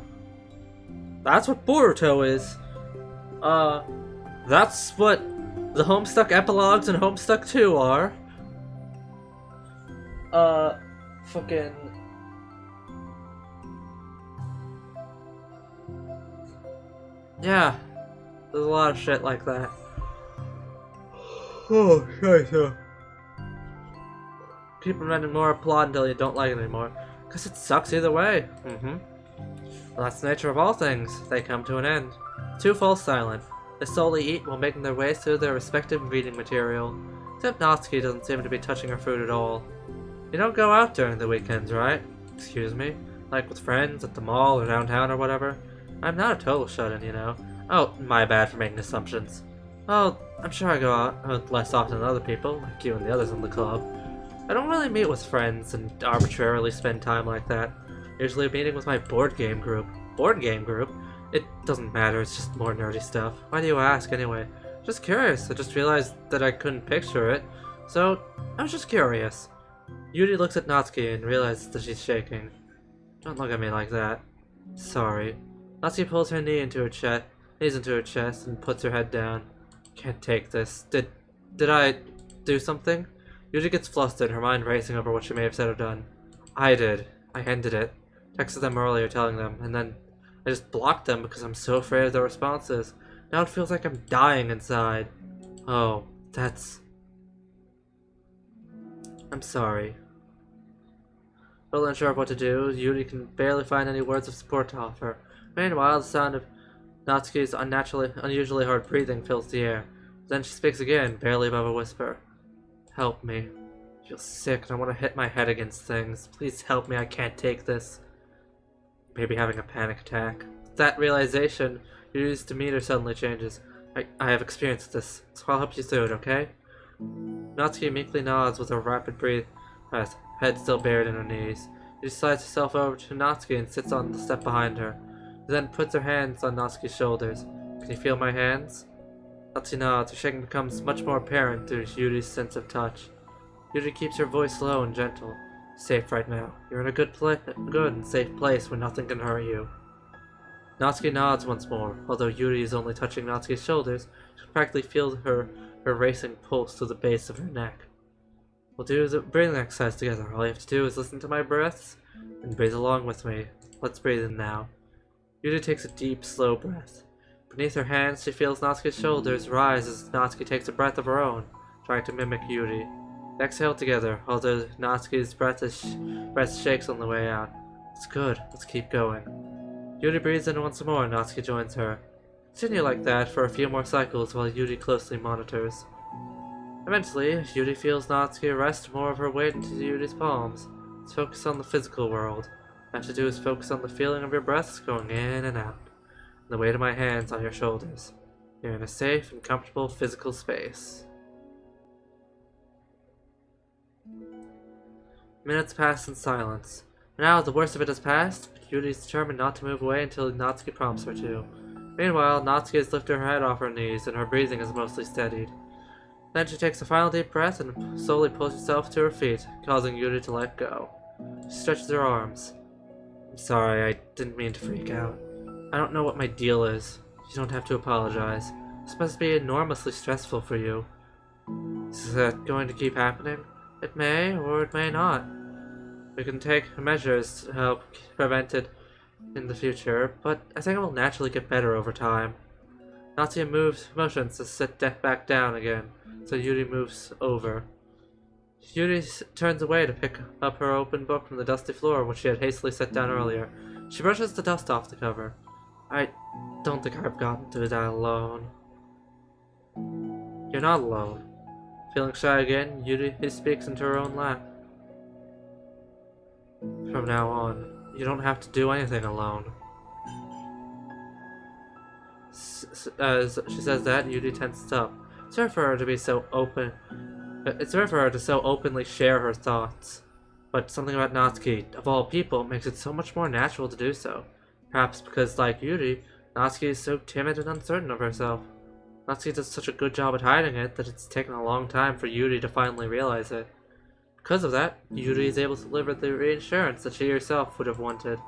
Speaker 1: That's what Boruto is. That's what the Homestuck epilogues and Homestuck 2 are. Fucking... Yeah, there's a lot of shit like that. Oh, shit. Keep inventing more plot until you don't like it anymore. Because it sucks either way. Well, that's the nature of all things. They come to an end. Two fall silent. They slowly eat while making their way through their respective reading material. Except Natsuki doesn't seem to be touching her food at all. You don't go out during the weekends, right? Excuse me? Like with friends at the mall or downtown or whatever? I'm not a total shut-in, you know. Oh, my bad for making assumptions. Oh, I'm sure I go out less often than other people, like you and the others in the club. I don't really meet with friends and arbitrarily spend time like that. Usually meeting with my board game group. Board game group? It doesn't matter, it's just more nerdy stuff. Why do you ask anyway? Just curious, I just realized that I couldn't picture it. So, I was just curious. Yuri looks at Natsuki and realizes that she's shaking. Don't look at me like that. Sorry. Natsuki pulls her knees into her chest and puts her head down. Can't take this. Did I do something? Yuri gets flustered, her mind racing over what she may have said or done. I did. I ended it. Texted them earlier telling them, and then I just blocked them because I'm so afraid of their responses. Now it feels like I'm dying inside. Oh, that's... I'm sorry. Still unsure of what to do, Yuri can barely find any words of support to offer. Meanwhile, the sound of Natsuki's unusually hard breathing fills the air. Then she speaks again, barely above a whisper. Help me. I feel sick and I want to hit my head against things. Please help me, I can't take this. Maybe having a panic attack. With that realization, Yuri's demeanor suddenly changes. I have experience with this, so I'll help you through it, okay? Natsuki meekly nods with a rapid breath, head still buried in her knees. She slides herself over to Natsuki and sits on the step behind her. She then puts her hands on Natsuki's shoulders. Can you feel my hands? Natsuki nods, her shaking becomes much more apparent through Yuri's sense of touch. Yuri keeps her voice low and gentle. Safe right now. You're in a good and safe place where nothing can hurt you. Natsuki nods once more. Although Yuri is only touching Natsuki's shoulders, she can practically feel her racing pulse through the base of her neck. We'll do the breathing exercise together. All you have to do is listen to my breaths and breathe along with me. Let's breathe in now. Yuri takes a deep, slow breath. Beneath her hands, she feels Natsuki's shoulders rise as Natsuki takes a breath of her own, trying to mimic Yuri. They exhale together, although Natsuki's breath shakes on the way out. It's good. Let's keep going. Yuri breathes in once more and Natsuki joins her. Continue like that for a few more cycles while Yuri closely monitors. Eventually, Yuri feels Natsuki rest more of her weight into Yuri's palms. Let's focus on the physical world. All you have to do is focus on the feeling of your breaths going in and out, and the weight of my hands on your shoulders. You're in a safe and comfortable physical space. Minutes pass in silence. Now the worst of it has passed, but Yuri is determined not to move away until Natsuki prompts her to. Meanwhile, Natsuki has lifted her head off her knees and her breathing is mostly steadied. Then she takes a final deep breath and slowly pulls herself to her feet, causing Yuri to let go. She stretches her arms. I'm sorry, I didn't mean to freak out. I don't know what my deal is. You don't have to apologize. This must be enormously stressful for you. Is that going to keep happening? It may, or it may not. We can take measures to help prevent it in the future, but I think it will naturally get better over time. Natsuki motions to sit back down again, so Yuri moves over. Yuri turns away to pick up her open book from the dusty floor, which she had hastily set down earlier. She brushes the dust off the cover. I don't think I've gotten through that alone. You're not alone. Feeling shy again, Yuri speaks into her own lap. From now on, you don't have to do anything alone. As she says that, Yuri tenses up. It's rare for her to so openly share her thoughts. But something about Natsuki, of all people, makes it so much more natural to do so. Perhaps because, like Yuri, Natsuki is so timid and uncertain of herself. Natsuki does such a good job at hiding it that it's taken a long time for Yuri to finally realize it. Because of that, Yuri is able to deliver the reassurance that she herself would have wanted,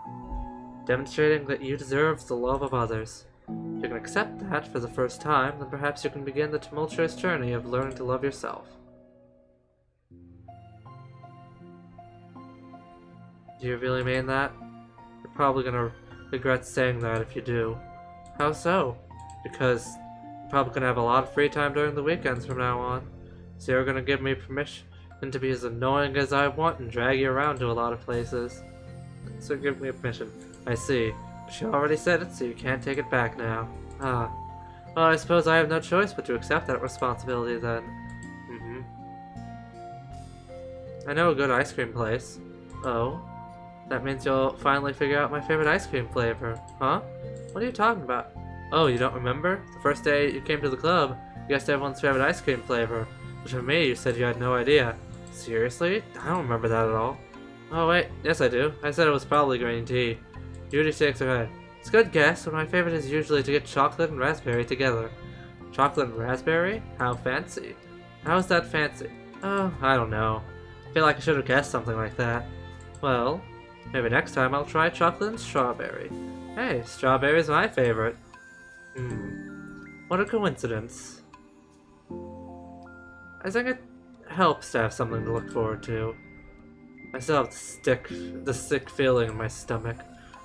Speaker 1: demonstrating that you deserve the love of others. If you can accept that for the first time, then perhaps you can begin the tumultuous journey of learning to love yourself. Do you really mean that? You're probably gonna regret saying that if you do. How so? Because I'm probably gonna have a lot of free time during the weekends from now on. So you're gonna give me permission to be as annoying as I want and drag you around to a lot of places. So give me permission. I see. But you already said it, so you can't take it back now. Ah. Well, I suppose I have no choice but to accept that responsibility then. I know a good ice cream place. Oh? That means you'll finally figure out my favorite ice cream flavor. Huh? What are you talking about? Oh, you don't remember? The first day you came to the club, you guessed everyone's favorite ice cream flavor. But for me, you said you had no idea. Seriously? I don't remember that at all. Oh wait, yes I do. I said it was probably green tea. Yuri shakes her head. It's a good guess, but my favorite is usually to get chocolate and raspberry together. Chocolate and raspberry? How fancy. How is that fancy? Oh, I don't know. I feel like I should have guessed something like that. Well, maybe next time I'll try chocolate and strawberry. Hey, strawberry's my favorite. What a coincidence. I think it helps to have something to look forward to. I still have the sick feeling in my stomach,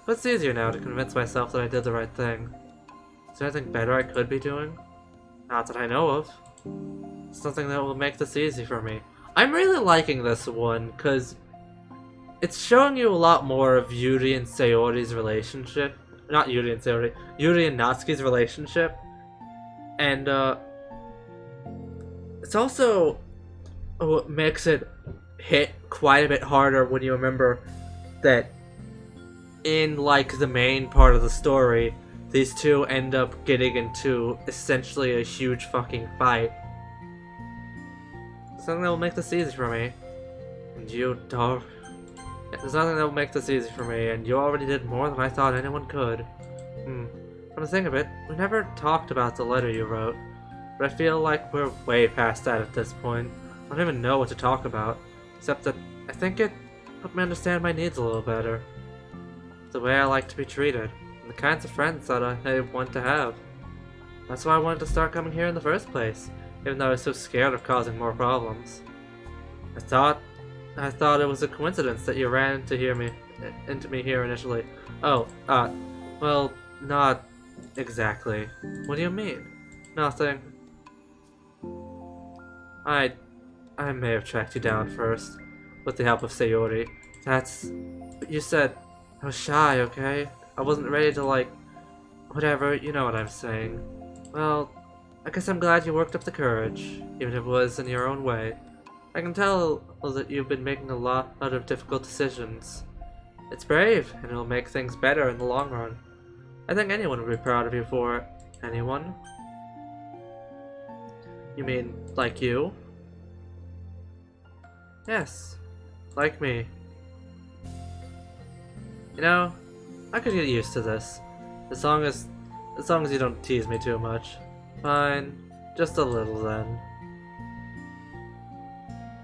Speaker 1: but it's easier now to convince myself that I did the right thing. Is there anything better I could be doing? Not that I know of. Something that will make this easy for me. I'm really liking this one, because it's showing you a lot more of Yuri and Sayori's relationship. Not Yuri and Sayori. Yuri and Natsuki's relationship. And, it's also what makes it hit quite a bit harder when you remember that in, like, the main part of the story, these two end up getting into essentially a huge fucking fight. Something that will make this easy for me. And you don't... There's nothing that will make this easy for me, and you already did more than I thought anyone could. From the thing of it, we never talked about the letter you wrote, but I feel like we're way past that at this point. I don't even know what to talk about, except that I think it helped me understand my needs a little better. The way I like to be treated, and the kinds of friends that I want to have. That's why I wanted to start coming here in the first place, even though I was so scared of causing more problems. I thought it was a coincidence that you ran into me here initially. Oh, well, not exactly. What do you mean? Nothing. I may have tracked you down first, with the help of Sayori. But you said I was shy, okay? I wasn't ready to, like, whatever, you know what I'm saying. Well, I guess I'm glad you worked up the courage, even if it was in your own way. I can tell that you've been making a lot of difficult decisions. It's brave, and it'll make things better in the long run. I think anyone would be proud of you for it. Anyone? You mean, like you? Yes, like me. You know, I could get used to this. As long as you don't tease me too much. Fine, just a little then.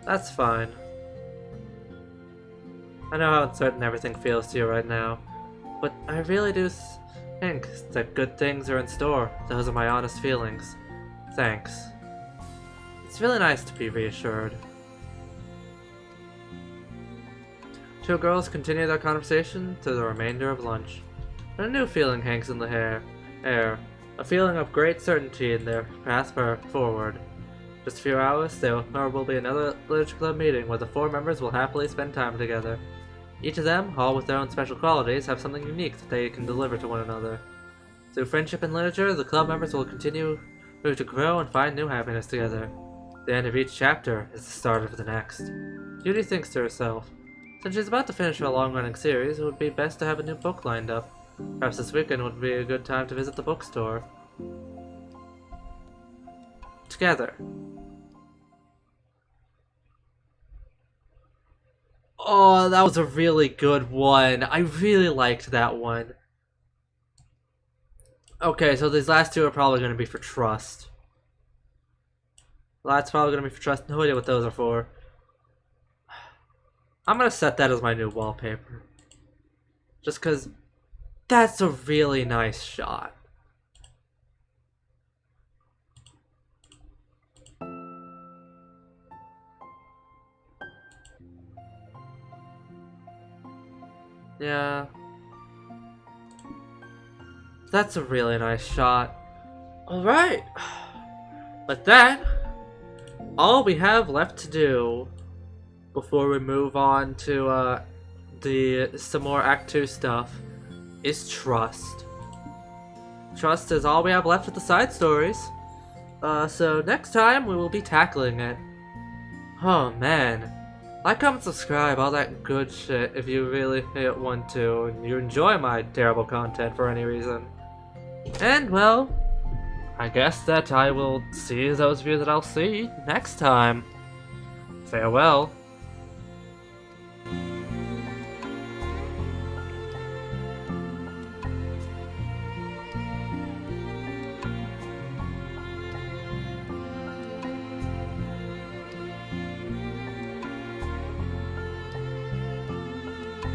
Speaker 1: That's fine. I know how uncertain everything feels to you right now, but I really do think that good things are in store. Those are my honest feelings. Thanks. It's really nice to be reassured. Two girls continue their conversation through the remainder of lunch. But a new feeling hangs in the air, a feeling of great certainty in their path forward. Just a few hours, there will be another Literature Club meeting where the four members will happily spend time together. Each of them, all with their own special qualities, have something unique that they can deliver to one another. Through friendship and literature, the club members will continue to grow and find new happiness together. The end of each chapter is the start of the next. Judy thinks to herself, since she's about to finish her long-running series, it would be best to have a new book lined up. Perhaps this weekend would be a good time to visit the bookstore. Together. Oh, that was a really good one. I really liked that one. Okay, so these last two are probably going to be for trust. That's probably going to be for trust. No idea what those are for. I'm going to set that as my new wallpaper. Just because that's a really nice shot. Yeah. That's a really nice shot. Alright. With that, all we have left to do before we move on to some more Act 2 stuff is trust. Trust is all we have left of the side stories. So next time we will be tackling it. Oh man. Like, comment, subscribe, all that good shit if you really want to and you enjoy my terrible content for any reason. And well, I guess that I will see those of you that I'll see next time. Farewell.